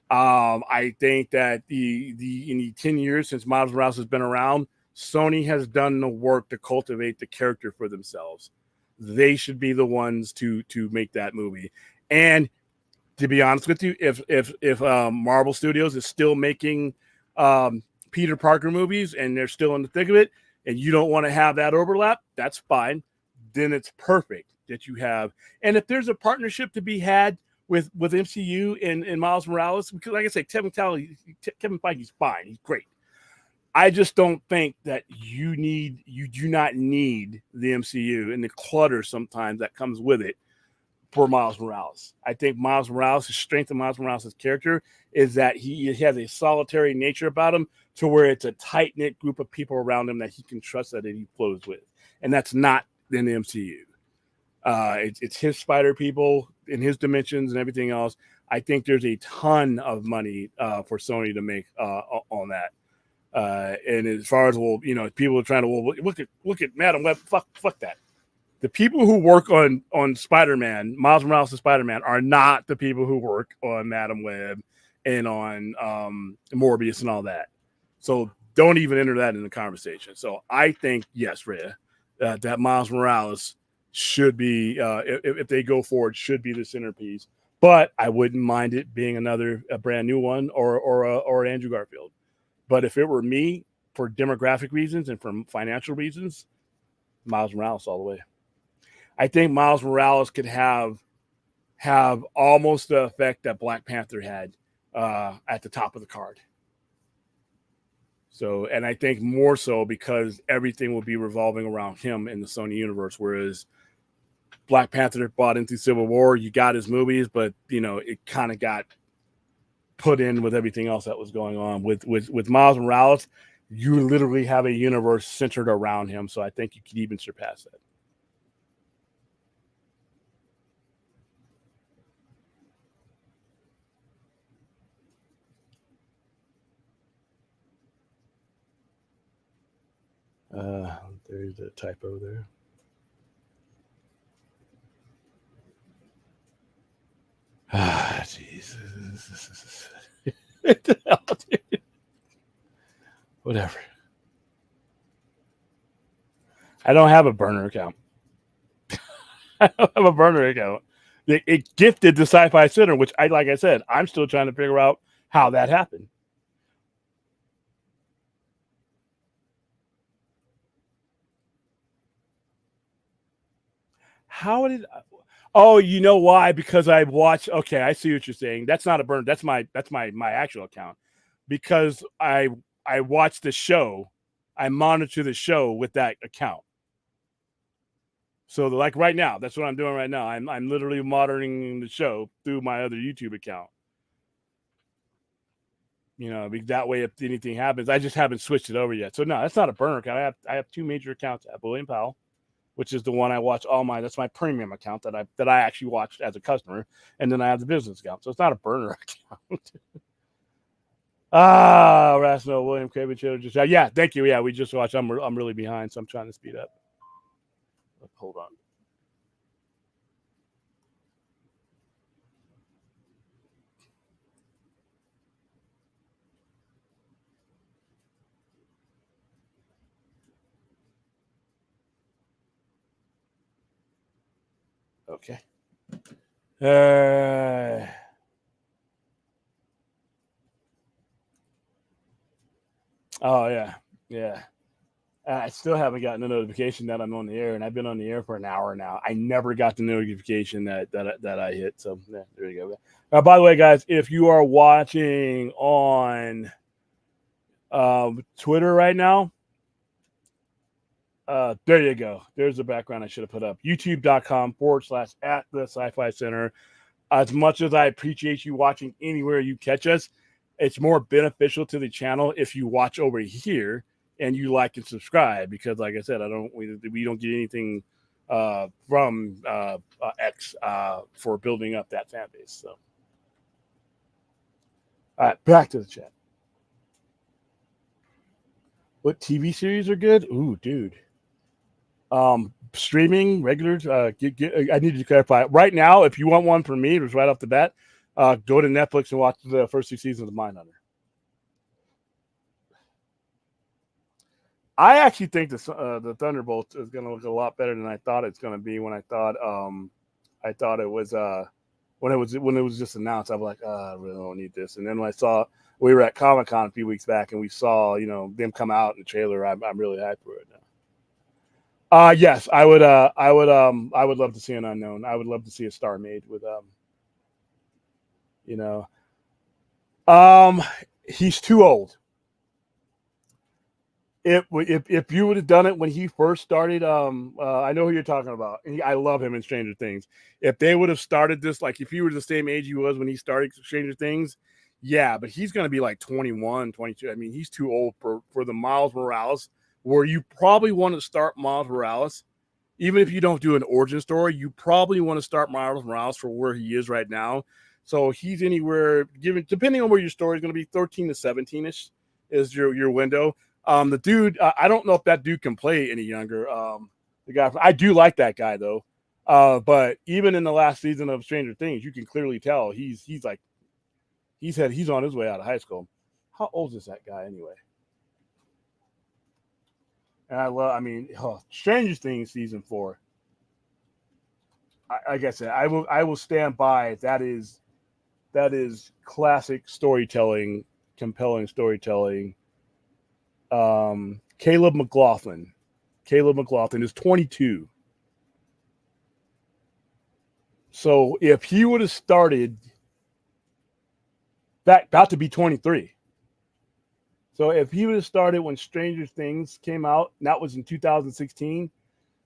I think that in the 10 years since Miles Morales has been around, Sony has done the work to cultivate the character for themselves. They should be the ones to make that movie. And to be honest with you, if Marvel Studios is still making Peter Parker movies and they're still in the thick of it, and you don't want to have that overlap, that's fine. Then it's perfect that you have. And if there's a partnership to be had with MCU and Miles Morales, because like I say, Kevin Feige's fine. He's great. I just don't think that you do not need the MCU and the clutter sometimes that comes with it for Miles Morales. I think Miles Morales, the strength of Miles Morales' character is that he has a solitary nature about him to where it's a tight-knit group of people around him that he can trust that he flows with. And that's not in the MCU. It's his spider people in his dimensions and everything else. I think there's a ton of money for Sony to make on that. And as far as people are trying to look at Madam Web. Fuck that. The people who work on Spider-Man, Miles Morales and Spider-Man, are not the people who work on Madam Web and on Morbius and all that. So don't even enter that in the conversation. So I think yes, Rhea, that Miles Morales should be, if they go forward, should be the centerpiece. But I wouldn't mind it being a brand new one or Andrew Garfield. But if it were me, for demographic reasons and for financial reasons, Miles Morales all the way. I think Miles Morales could have almost the effect that Black Panther had at the top of the card. So, and I think more so because everything will be revolving around him in the Sony universe, whereas Black Panther bought into Civil War. You got his movies, but it kind of got put in with everything else that was going on. With Miles Morales, you literally have a universe centered around him. So I think you could even surpass that. There's a typo there. Ah, Jesus. Whatever. I don't have a burner account. I don't have a burner account. It gifted to Sci-Fi Center, which like I said, I'm still trying to figure out how that happened. How did? Oh, you know why? Because I watched. Okay, I see what you're saying. That's not a burn. That's my actual account. Because I watch the show, I monitor the show with that account. So like right now, that's what I'm doing right now. I'm literally monitoring the show through my other YouTube account. That way if anything happens, I just haven't switched it over yet. So no, that's not a burner account. I have two major accounts. I have William Powell, which is the one I watch that's my premium account that I actually watched as a customer, and then I have the business account. So it's not a burner account. Rasno, William Kravich, just yeah, thank you. Yeah, we just watched. I'm really behind, so I'm trying to speed up. Hold on. Okay. Oh yeah. I still haven't gotten a notification that I'm on the air, and I've been on the air for an hour now. I never got the notification that I hit. So yeah, there you go. By the way, guys, if you are watching on Twitter right now, there you go. There's the background I should have put up. YouTube.com/@the-Sci-Fi Center. As much as I appreciate you watching anywhere you catch us, it's more beneficial to the channel if you watch over here and you like and subscribe, because like I said, we don't get anything from X for building up that fan base. So all right, back to the chat. What TV series are good? Ooh, dude. Streaming, regular. I need to clarify. Right now, if you want one from me, just right off the bat, go to Netflix and watch the first 2 seasons of Mindhunter. I actually think the Thunderbolt is going to look a lot better than I thought it's going to be. When I thought it was when it was just announced, I was like, I really don't need this. And then when I saw we were at Comic-Con a few weeks back and we saw them come out in the trailer, I'm really hyped for it now. Yes, I would love to see an Unknown. I would love to see a Star Made with he's too old. If you would have done it when he first started, I know who you're talking about. I love him in Stranger Things. If they would have started this, like if he was the same age he was when he started Stranger Things, yeah, but he's going to be like 21, 22. I mean, he's too old for the Miles Morales, where you probably want to start Miles Morales. Even if you don't do an origin story, you probably want to start Miles Morales for where he is right now. So he's anywhere, depending on where your story is going to be, 13 to 17-ish is your window. The dude, I don't know if that dude can play any younger. The guy, I do like that guy though. But even in the last season of Stranger Things, you can clearly tell he's on his way out of high school. How old is that guy anyway? And Stranger Things season 4. Like I said, I will stand by that is classic storytelling, compelling storytelling. Caleb McLaughlin is 22. So if he would have started that, about to be 23. So if he would have started when Stranger Things came out, and that was in 2016.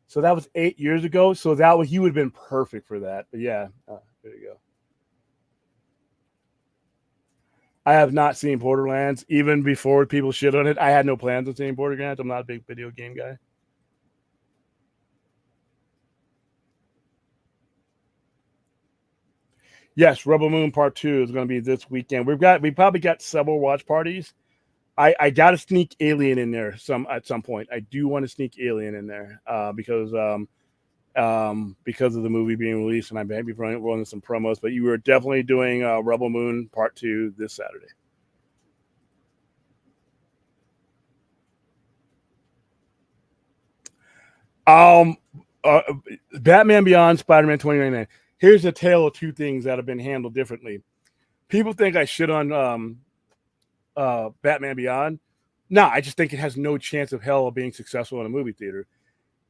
So that was 8 years ago. So he would have been perfect for that. But yeah, there you go. I have not seen Borderlands even before people shit on it. I had no plans of seeing Borderlands. I'm not a big video game guy. Yes, Rebel Moon Part 2 is going to be this weekend. We probably got several watch parties. I got to sneak Alien in there at some point. I do want to sneak Alien in there because of the movie being released, and I may be running some promos. But you were definitely doing Rebel Moon Part 2 this Saturday. Um, uh, Batman Beyond, Spider-Man 2099. Here's a tale of two things that have been handled differently. People think I shit on Batman Beyond. No, I just think it has no chance of hell of being successful in a movie theater.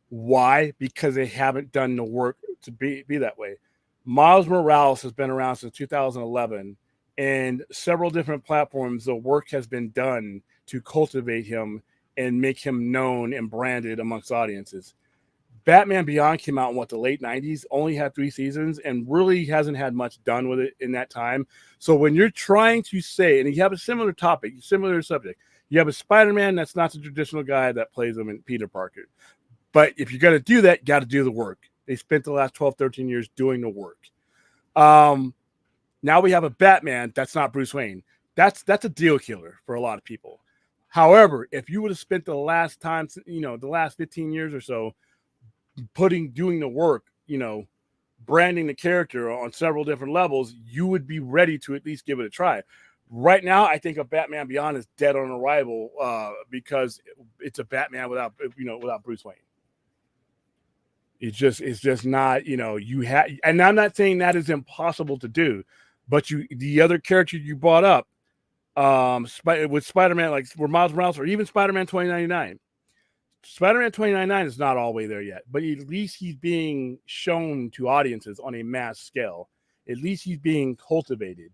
Why? Because they haven't done the work to be that way. Miles Morales has been around since 2011, and several different platforms, the work has been done to cultivate him and make him known and branded amongst audiences. Batman Beyond came out in the late 90s, only had 3 seasons, and really hasn't had much done with it in that time. So when you're trying to say, and you have a similar topic, similar subject, you have a Spider-Man that's not the traditional guy that plays him in Peter Parker. But if you're going to do that, you got to do the work. They spent the last 12, 13 years doing the work. Now we have a Batman that's not Bruce Wayne. That's a deal killer for a lot of people. However, if you would have spent the last 15 years or so doing the work, branding the character on several different levels, you would be ready to at least give it a try. Right now, I think a Batman Beyond is dead on arrival because it's a Batman without Bruce Wayne. It's just not, you have, and I'm not saying that is impossible to do, but the other character you brought up, with Spider-Man, like where Miles Morales or even Spider-Man 2099. Spider-Man 2099 is not all the way there yet, but at least he's being shown to audiences on a mass scale. At least he's being cultivated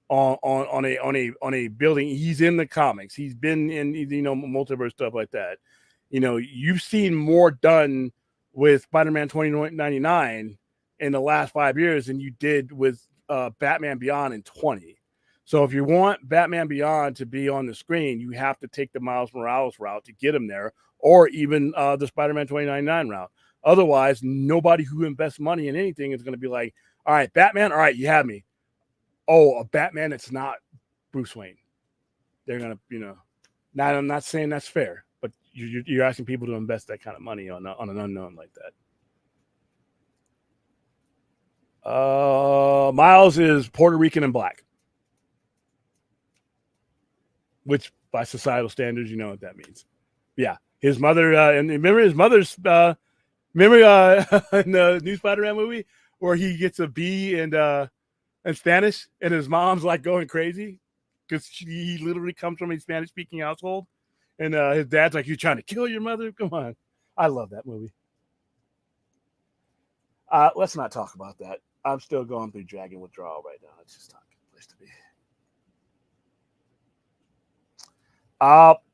on a building. He's in the comics. He's been in multiverse stuff like that. You've seen more done with Spider-Man 2099 in the last 5 years than you did with Batman Beyond in 20. So if you want Batman Beyond to be on the screen, you have to take the Miles Morales route to get him there, or even the Spider-Man 2099 route. Otherwise, nobody who invests money in anything is going to be like, all right, Batman, all right, you have me. Oh, a Batman that's not Bruce Wayne. They're going to, now I'm not saying that's fair, but you're asking people to invest that kind of money on an unknown like that. Miles is Puerto Rican and black, which by societal standards, you know what that means. Yeah, his mother, and remember his mother's, remember in the new Spider-Man movie where he gets a B in Spanish, and his mom's like going crazy because he literally comes from a Spanish-speaking household, and his dad's like, "You trying to kill your mother? Come on!" I love that movie. Let's not talk about that. I'm still going through Dragon Withdrawal right now. It's just not a good place to be.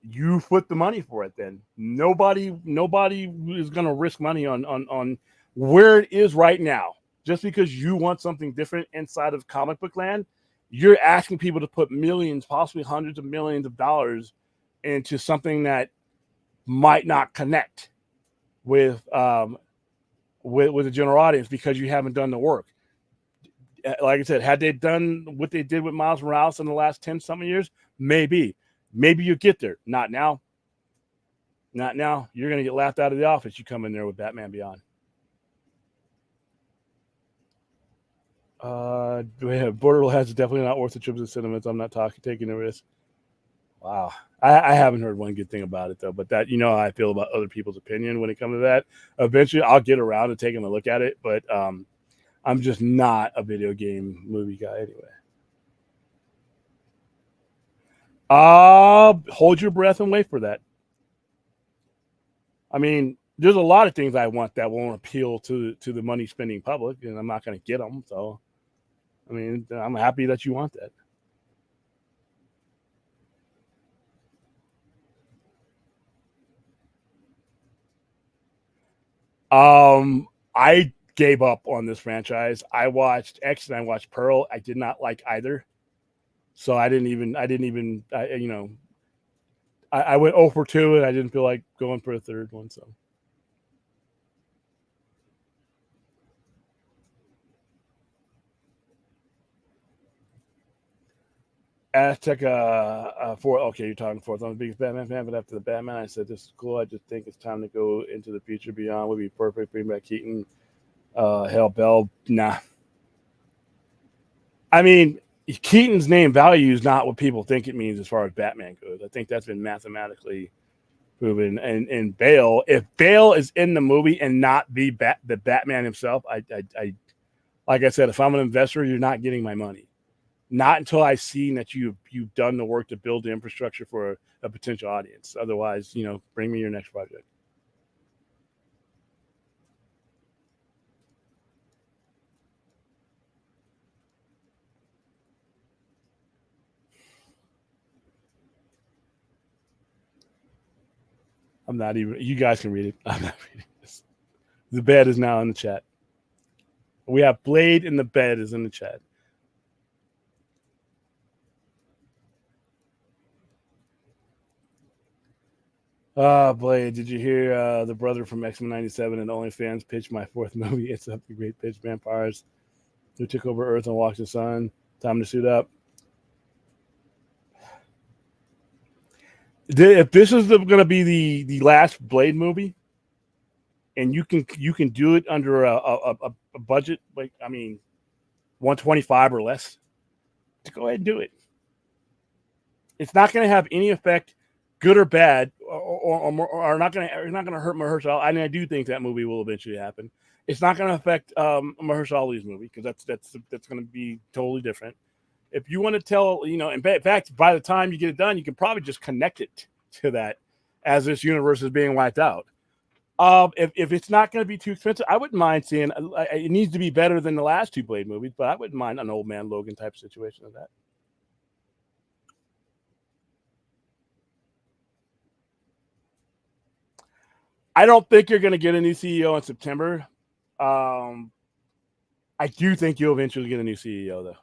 You put the money for it then. Nobody is going to risk money on where it is right now. Just because you want something different inside of comic book land, you're asking people to put millions, possibly hundreds of millions of dollars into something that might not connect with the general audience because you haven't done the work. Like I said, had they done what they did with Miles Morales in the last 10-something years, maybe you get there. Not now. Not now. You're going to get laughed out of the office. You come in there with Batman Beyond. Borderlands is definitely not worth the trip to the cinemas. I'm not taking the risk. Wow. I haven't heard one good thing about it, though. But that, how I feel about other people's opinion when it comes to that. Eventually, I'll get around to taking a look at it. But I'm just not a video game movie guy anyway. Hold your breath and wait for that. I mean, there's a lot of things I want that won't appeal to the money spending public, and I'm not going to get them. So, I mean, I'm happy that you want that. I gave up on this franchise. I watched X and I watched Pearl. I did not like either. So I didn't even I went 0 for 2 and I didn't feel like going for a third one. So Aztec four. Okay, you're talking fourth. I'm the biggest Batman fan, but after the Batman, I said this is cool. I just think it's time to go into the future. Beyond would be perfect. Bring back Keaton, Hell Bell. Nah, I mean Keaton's name value is not what people think it means as far as Batman goes. I think that's been mathematically proven. And Bale, if Bale is in the movie and not the Batman himself, I like I said, if I'm an investor, you're not getting my money. Not until I've seen that you've done the work to build the infrastructure for a potential audience. Otherwise, bring me your next project. I'm not even. You guys can read it. I'm not reading this. The bed is now in the chat. We have Blade in the bed is in the chat. Blade, did you hear the brother from X-Men 97 and OnlyFans pitch my fourth movie? It's a great pitch. Vampires who took over Earth and walked the sun. Time to suit up. If this is going to be the last Blade movie, and you can do it under a budget, like 125 or less, to go ahead and do it. It's not going to have any effect, good or bad, or not going to hurt Mahershala. I mean, I do think that movie will eventually happen. It's not going to affect Mahershala Ali's movie because that's going to be totally different. If you want to tell, in fact, by the time you get it done, you can probably just connect it to that as this universe is being wiped out. If it's not going to be too expensive, I wouldn't mind seeing it needs to be better than the last two Blade movies, but I wouldn't mind an Old Man Logan type situation of that. I don't think you're going to get a new CEO in September. I do think you'll eventually get a new CEO, though.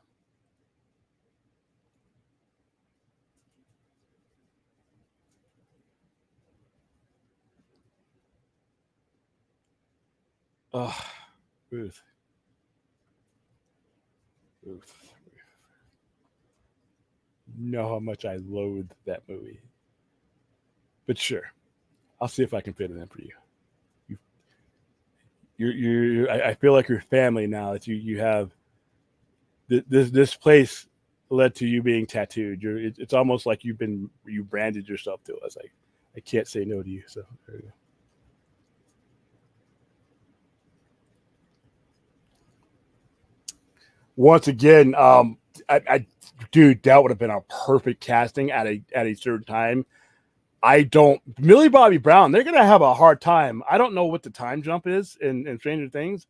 Oh, Ruth. You know how much I loathe that movie. But sure, I'll see if I can fit it in for you. I feel like you're family now that you have this place led to you being tattooed. It's almost like you branded yourself to us. I can't say no to you. So there you go. Once again, dude, that would have been a perfect casting at a certain time. Millie Bobby Brown, they're gonna have a hard time. I don't know what the time jump is in Stranger Things,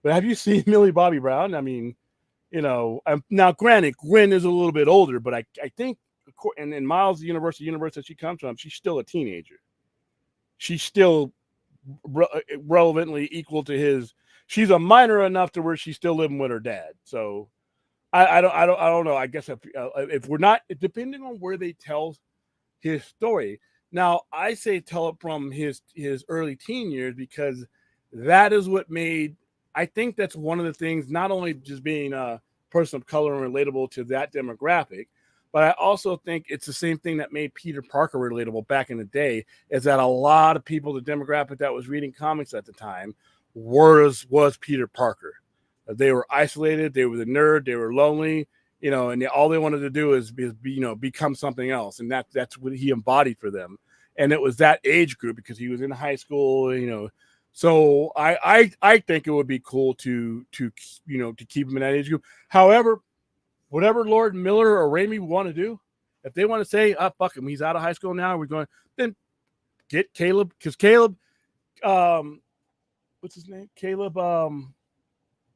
but have you seen Millie Bobby Brown? I mean, now granted, Gwen is a little bit older, but I think, and in Miles' universe that she comes from, she's still a teenager. She's still relevantly equal to his. She's a minor enough to where she's still living with her dad. So I don't know. I guess if we're not, depending on where they tell his story. Now I say tell it from his early teen years because that is what made. I think that's one of the things. Not only just being a person of color and relatable to that demographic, but I also think it's the same thing that made Peter Parker relatable back in the day. Is that a lot of people, the demographic that was reading comics at the time, was Peter Parker. They were isolated. They were the nerd. They were lonely. And all they wanted to do is become something else, and that's what he embodied for them. And it was that age group because he was in high school, So I think it would be cool to keep him in that age group. However, whatever Lord Miller or Raimi want to do, if they want to say, fuck him, he's out of high school now, we're going, then get Caleb, because Caleb, what's his name? Caleb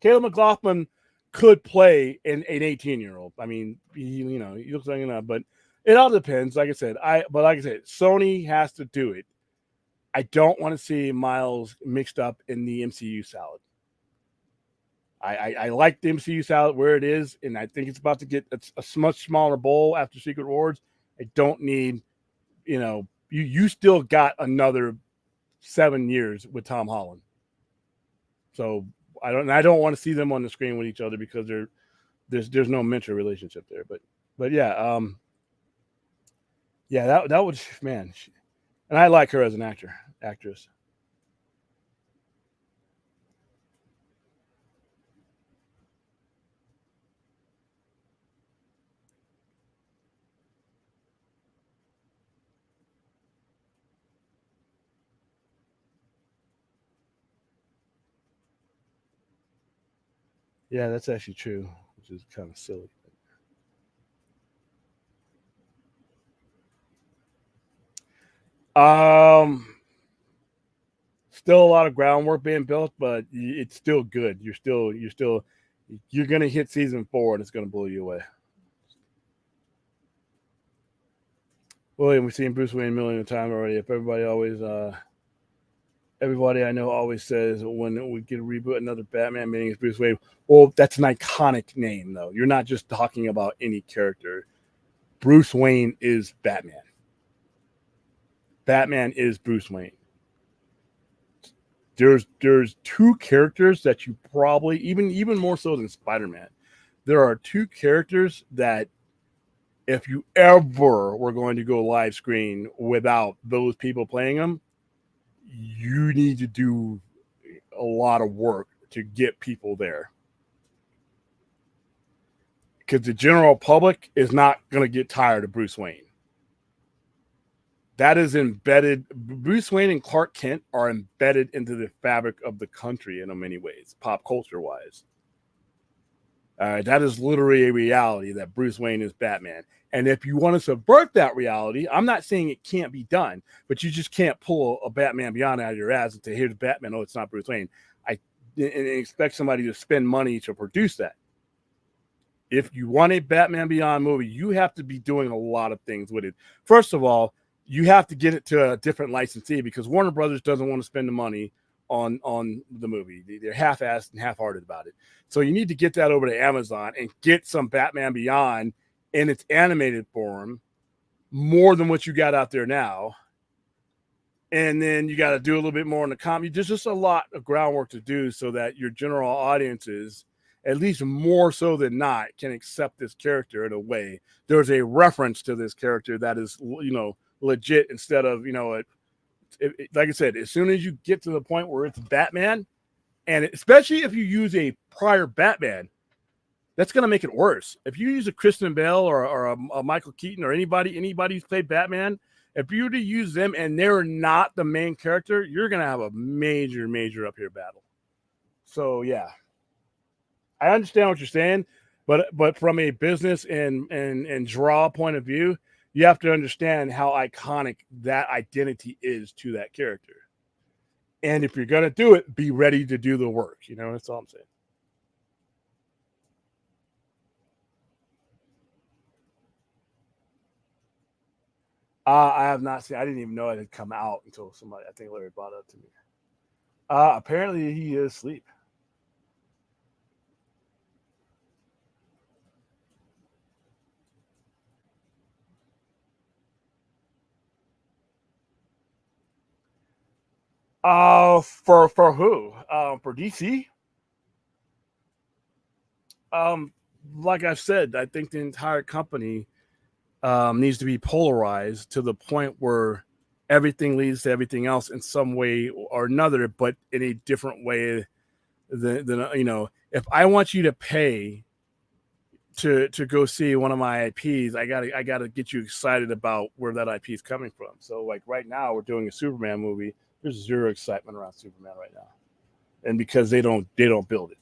McLaughlin could play an 18-year-old. I mean, he looks like enough, but it all depends. Like I said, Sony has to do it. I don't want to see Miles mixed up in the MCU salad. I like the MCU style where it is, and I think it's about to get a much smaller bowl after Secret Wars. I don't need, you still got another 7 years with Tom Holland. So I don't want to see them on the screen with each other because there's no mentor relationship there. But yeah, that would, man, and I like her as an actress. Yeah, that's actually true, which is kind of silly. Um, Still a lot of groundwork being built, but it's still good. You're gonna hit season 4 and it's gonna blow you away. William, we've seen Bruce Wayne a million times already. If everybody I know always says when we get a reboot, another Batman, meaning it's Bruce Wayne. Well, that's an iconic name, though. You're not just talking about any character. Bruce Wayne is Batman. Batman is Bruce Wayne. There's two characters that you probably even more so than Spider-Man. There are two characters that if you ever were going to go live screen without those people playing them, you need to do a lot of work to get people there. Because the general public is not going to get tired of Bruce Wayne. That is embedded. Bruce Wayne and Clark Kent are embedded into the fabric of the country in many ways, pop culture wise. That is literally a reality that Bruce Wayne is Batman. And if you want to subvert that reality, I'm not saying it can't be done, but you just can't pull a Batman Beyond out of your ass and say, here's Batman. Oh, it's not Bruce Wayne. And expect somebody to spend money to produce that. If you want a Batman Beyond movie, you have to be doing a lot of things with it. First of all, you have to get it to a different licensee because Warner Brothers doesn't want to spend the money on the movie. They're half-assed and half-hearted about it. So you need to get that over to Amazon and get some Batman Beyond in its animated form, more than what you got out there now. And then you got to do a little bit more in the comic. There's just a lot of groundwork to do so that your general audiences, at least more so than not, can accept this character in a way. There's a reference to this character that is, legit instead of, like I said, as soon as you get to the point where it's Batman, and especially if you use a prior Batman, that's going to make it worse. If you use a Kristen Bell or a Michael Keaton or anybody who's played Batman, if you were to use them and they're not the main character, you're going to have a major, major up here battle. So, yeah. I understand what you're saying, but from a business and draw point of view, you have to understand how iconic that identity is to that character. And if you're going to do it, be ready to do the work. That's all I'm saying. I have not seen. I didn't even know it had come out until somebody, I think Larry brought it up to me. Apparently he is asleep. For who? For DC? Like I said, I think the entire company needs to be polarized to the point where everything leads to everything else in some way or another, but in a different way than if I want you to pay to go see one of my IPs, I gotta get you excited about where that IP is coming from. So like right now we're doing a Superman movie. There's zero excitement around Superman right now. And because they don't build it.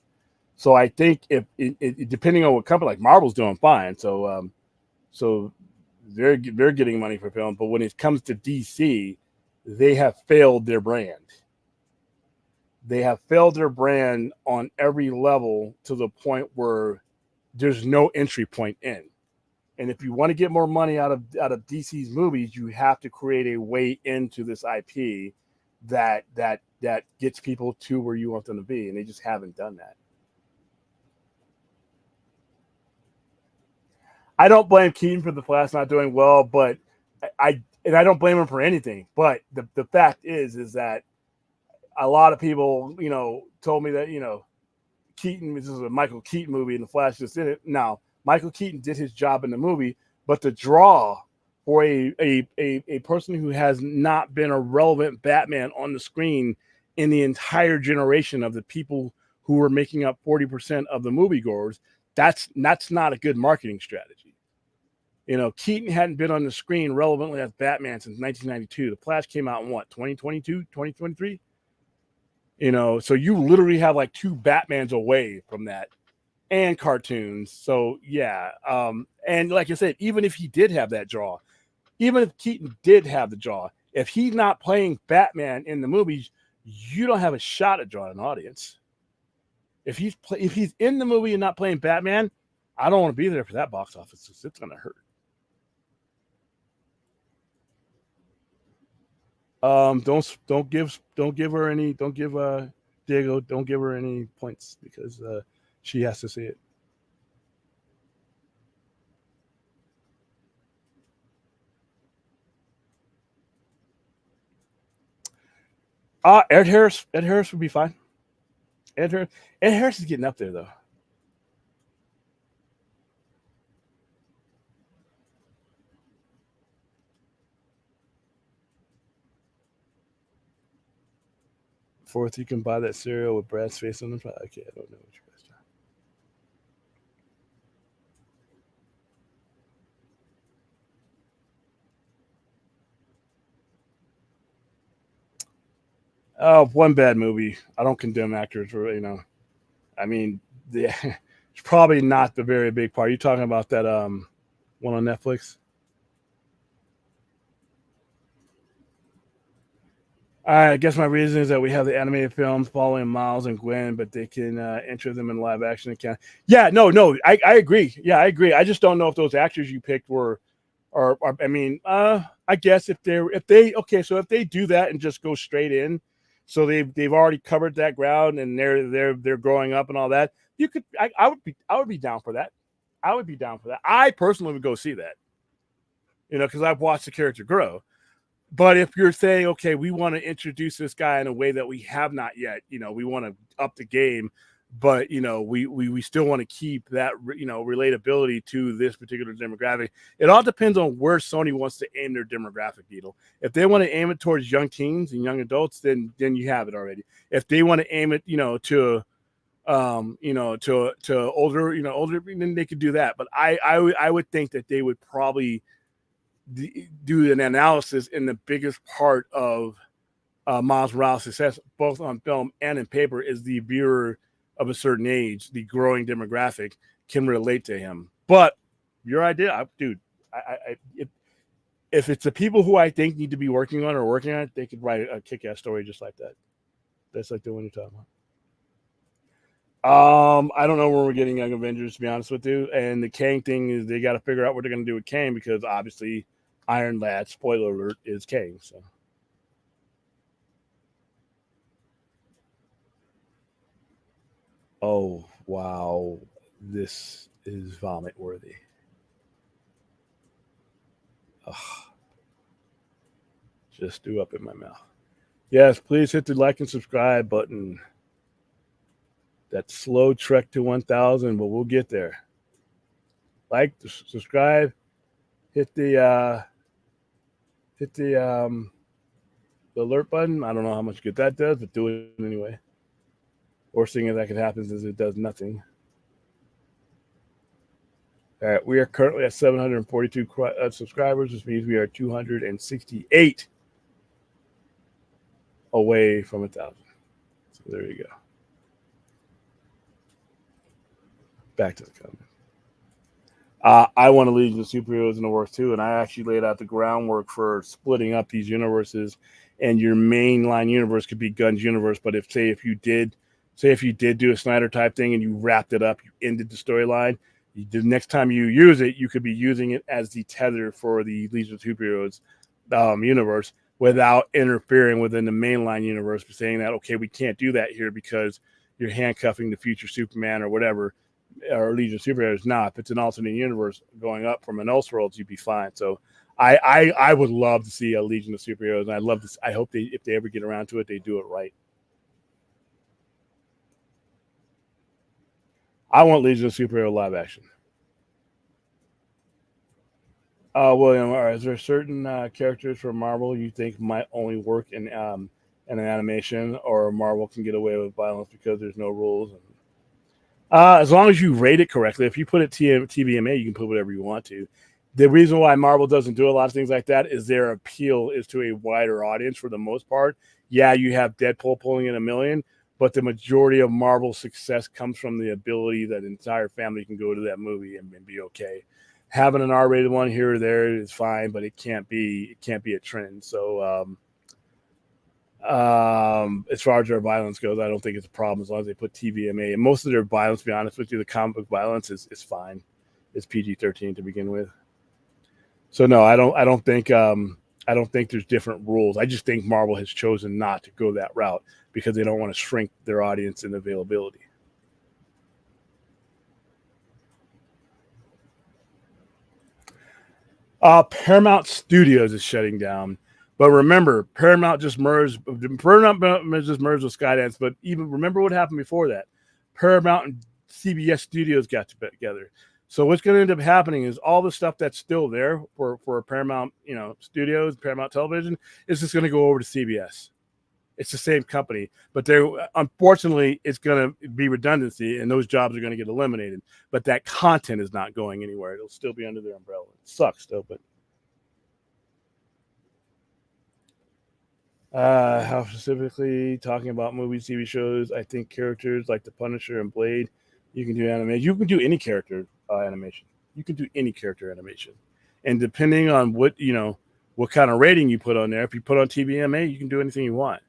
So I think if depending on what company, like Marvel's doing fine. So they're getting money for film, but when it comes to DC, they have failed their brand. They have failed their brand on every level to the point where there's no entry point in. And if you want to get more money out of DC's movies, you have to create a way into this IP that gets people to where you want them to be, and they just haven't done that. I don't blame Keaton for the Flash not doing well, but I don't blame him for anything. But the fact is that a lot of people, told me that, Keaton, this is a Michael Keaton movie and the Flash just did it. Now, Michael Keaton did his job in the movie, but the draw for a person who has not been a relevant Batman on the screen in the entire generation of the people who were making up 40% of the moviegoers, that's not a good marketing strategy. Keaton hadn't been on the screen relevantly as Batman since 1992. The Flash came out in what, 2022, 2023? So you literally have like two Batmans away from that and cartoons. So yeah. And like I said, even if he did have that draw, even if Keaton did have the draw, if he's not playing Batman in the movies, you don't have a shot at drawing an audience. If he's in the movie and not playing Batman, I don't want to be there for that box office. It's going to hurt. Don't give Diego, don't give her any points because she has to see it. Ed Harris would be fine. Ed Harris is getting up there though. Fourth, you can buy that cereal with Brad's face on the front. Okay, I don't know what you guys are. One bad movie. I don't condemn actors for, I mean, it's probably not the very big part. You're talking about that one on Netflix? I guess my reason is that we have the animated films following Miles and Gwen, but they can enter them in live action account. Yeah, no, I agree. Yeah, I agree. I just don't know if those actors you picked were, I mean, I guess if they do that and just go straight in, so they've already covered that ground and they're growing up and all that. You could, I would be down for that. I would be down for that. I personally would go see that, because I've watched the character grow. But if you're saying, okay, we want to introduce this guy in a way that we have not yet, we want to up the game, but we still want to keep that relatability to this particular demographic. It all depends on where Sony wants to aim their demographic needle. If they want to aim it towards young teens and young adults, then you have it already. If they want to aim it, to older, then they could do that. But I would think that they would probably do an analysis in the biggest part of Miles Morales' success, both on film and in paper, is the viewer of a certain age, the growing demographic, can relate to him. But your idea, dude, if it's the people who I think need to be working on it, they could write a kick-ass story just like that. That's like the one you're talking about. I don't know where we're getting Young Avengers, to be honest with you. And the Kang thing is they got to figure out what they're going to do with Kang, because obviously Iron Lad, spoiler alert, is Kang. So, oh wow, this is vomit worthy. Ugh. Just threw up in my mouth. Yes, please hit the like and subscribe button. That slow trek to 1,000, but we'll get there. Like, subscribe, hit the alert button. I don't know how much good that does, but do it anyway. Worst thing that could happen is it does nothing. All right, we are currently at 742 subscribers, which means we are 268 away from 1,000. So there you go. Back to the comment. I want to Legion of Superheroes in the works too, and I actually laid out the groundwork for splitting up these universes. And your mainline universe could be Gunn's universe, but if you did do a Snyder type thing and you wrapped it up, you ended the storyline. The next time you use it, you could be using it as the tether for the Legion of Superheroes universe without interfering within the mainline universe, saying that, okay, we can't do that here because you're handcuffing the future Superman or whatever. or Legion of Superheroes. Now, if it's an alternate universe going up from an Elseworlds, you'd be fine. So I would love to see a Legion of Superheroes, and I'd love to. I hope if they ever get around to it, they do it right. I want Legion of Superhero live action. William, is there certain characters from Marvel you think might only work in an animation, or Marvel can get away with violence because there's no rules? As long as you rate it correctly, if you put it TVMA, you can put whatever you want to. The reason why Marvel doesn't do a lot of things like that is their appeal is to a wider audience for the most part. Yeah, you have Deadpool pulling in 1 million, but the majority of Marvel's success comes from the ability that an entire family can go to that movie and be okay. Having an R-rated one here or there is fine, but it can't be a trend. So as far as their violence goes, I don't think it's a problem as long as they put TVMA. And most of their violence, to be honest with you, the comic book violence is fine. It's PG-13 to begin with. So no, I don't think there's different rules. I just think Marvel has chosen not to go that route because they don't want to shrink their audience and availability. Paramount Studios is shutting down. But remember, Paramount just merged with Skydance. But even remember what happened before that. Paramount and CBS Studios got together. So what's going to end up happening is all the stuff that's still there for Paramount, Studios, Paramount Television, is just going to go over to CBS. It's the same company, but unfortunately, it's going to be redundancy, and those jobs are going to get eliminated. But that content is not going anywhere; it'll still be under their umbrella. It sucks, though. But how specifically talking about movies, TV shows? I think characters like the Punisher and Blade, you can do animation. You can do any character animation. You can do any character animation, and depending on what kind of rating you put on there, if you put on TVMA, you can do anything you want.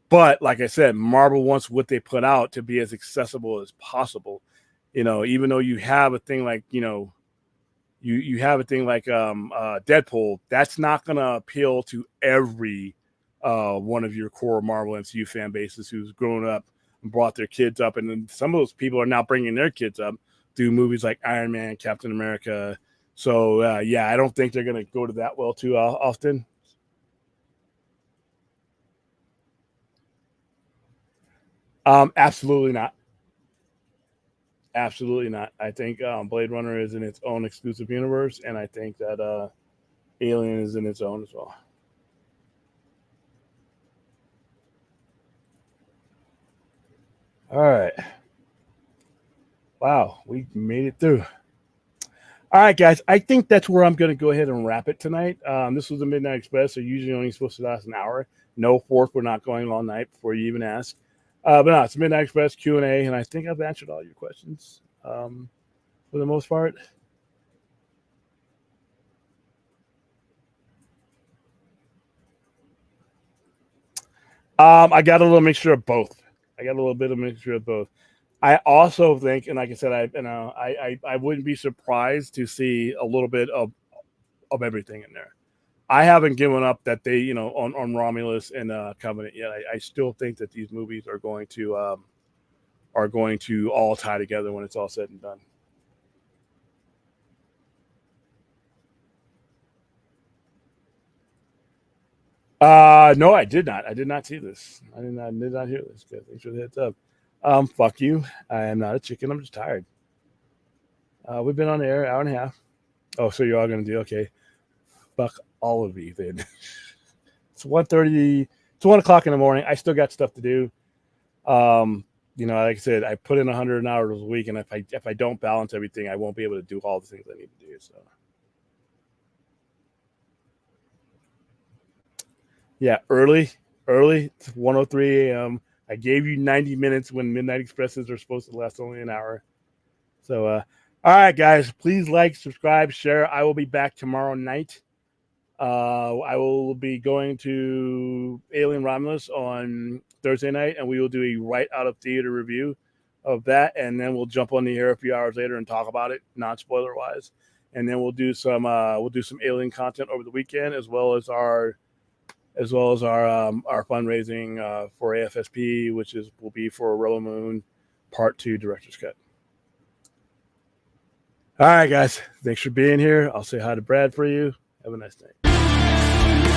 But like I said, Marvel wants what they put out to be as accessible as possible. Even though you have a thing like, you have a thing like Deadpool, that's not going to appeal to every one of your core Marvel MCU fan bases who's grown up and brought their kids up. And then some of those people are now bringing their kids up through movies like Iron Man, Captain America. So, I don't think they're going to go to that well too often. Absolutely not. Absolutely not. I think Blade Runner is in its own exclusive universe, and I think that Alien is in its own as well. All right. Wow, we made it through. All right, guys. I think that's where I'm going to go ahead and wrap it tonight. This was the Midnight Express. They're usually only supposed to last an hour. No fourth. We're not going all night before you even ask. But no, it's Midnight Express Q&A, and I think I've answered all your questions for the most part. I got a little mixture of both. I got a little bit of mixture of both. I also think, and like I said, I wouldn't be surprised to see a little bit of everything in there. I haven't given up that they, on Romulus and Covenant yet. I still think that these movies are going to all tie together when it's all said and done. No, I did not. I did not see this. I did not hear this. Good. Thanks for the heads up. Fuck you. I am not a chicken. I'm just tired. We've been on the air hour and a half. Oh, so you're all gonna do okay. Fuck all of you then. It's 1:30. It's 1 o'clock in the morning. I still got stuff to do. Like I said, I put in 100 hours a week, and if I don't balance everything, I won't be able to do all the things I need to do. So, yeah, early. It's 1:03 a.m. I gave you 90 minutes when Midnight Expresses are supposed to last only an hour. So, all right, guys, please like, subscribe, share. I will be back tomorrow night. I will be going to Alien Romulus on Thursday night, and we will do a right out of theater review of that, and then we'll jump on the air a few hours later and talk about it, non spoiler wise. And then we'll do some Alien content over the weekend, as well as our fundraising for AFSP, which will be for Roller Moon Part 2 Director's Cut. All right, guys. Thanks for being here. I'll say hi to Brad for you. Have a nice night.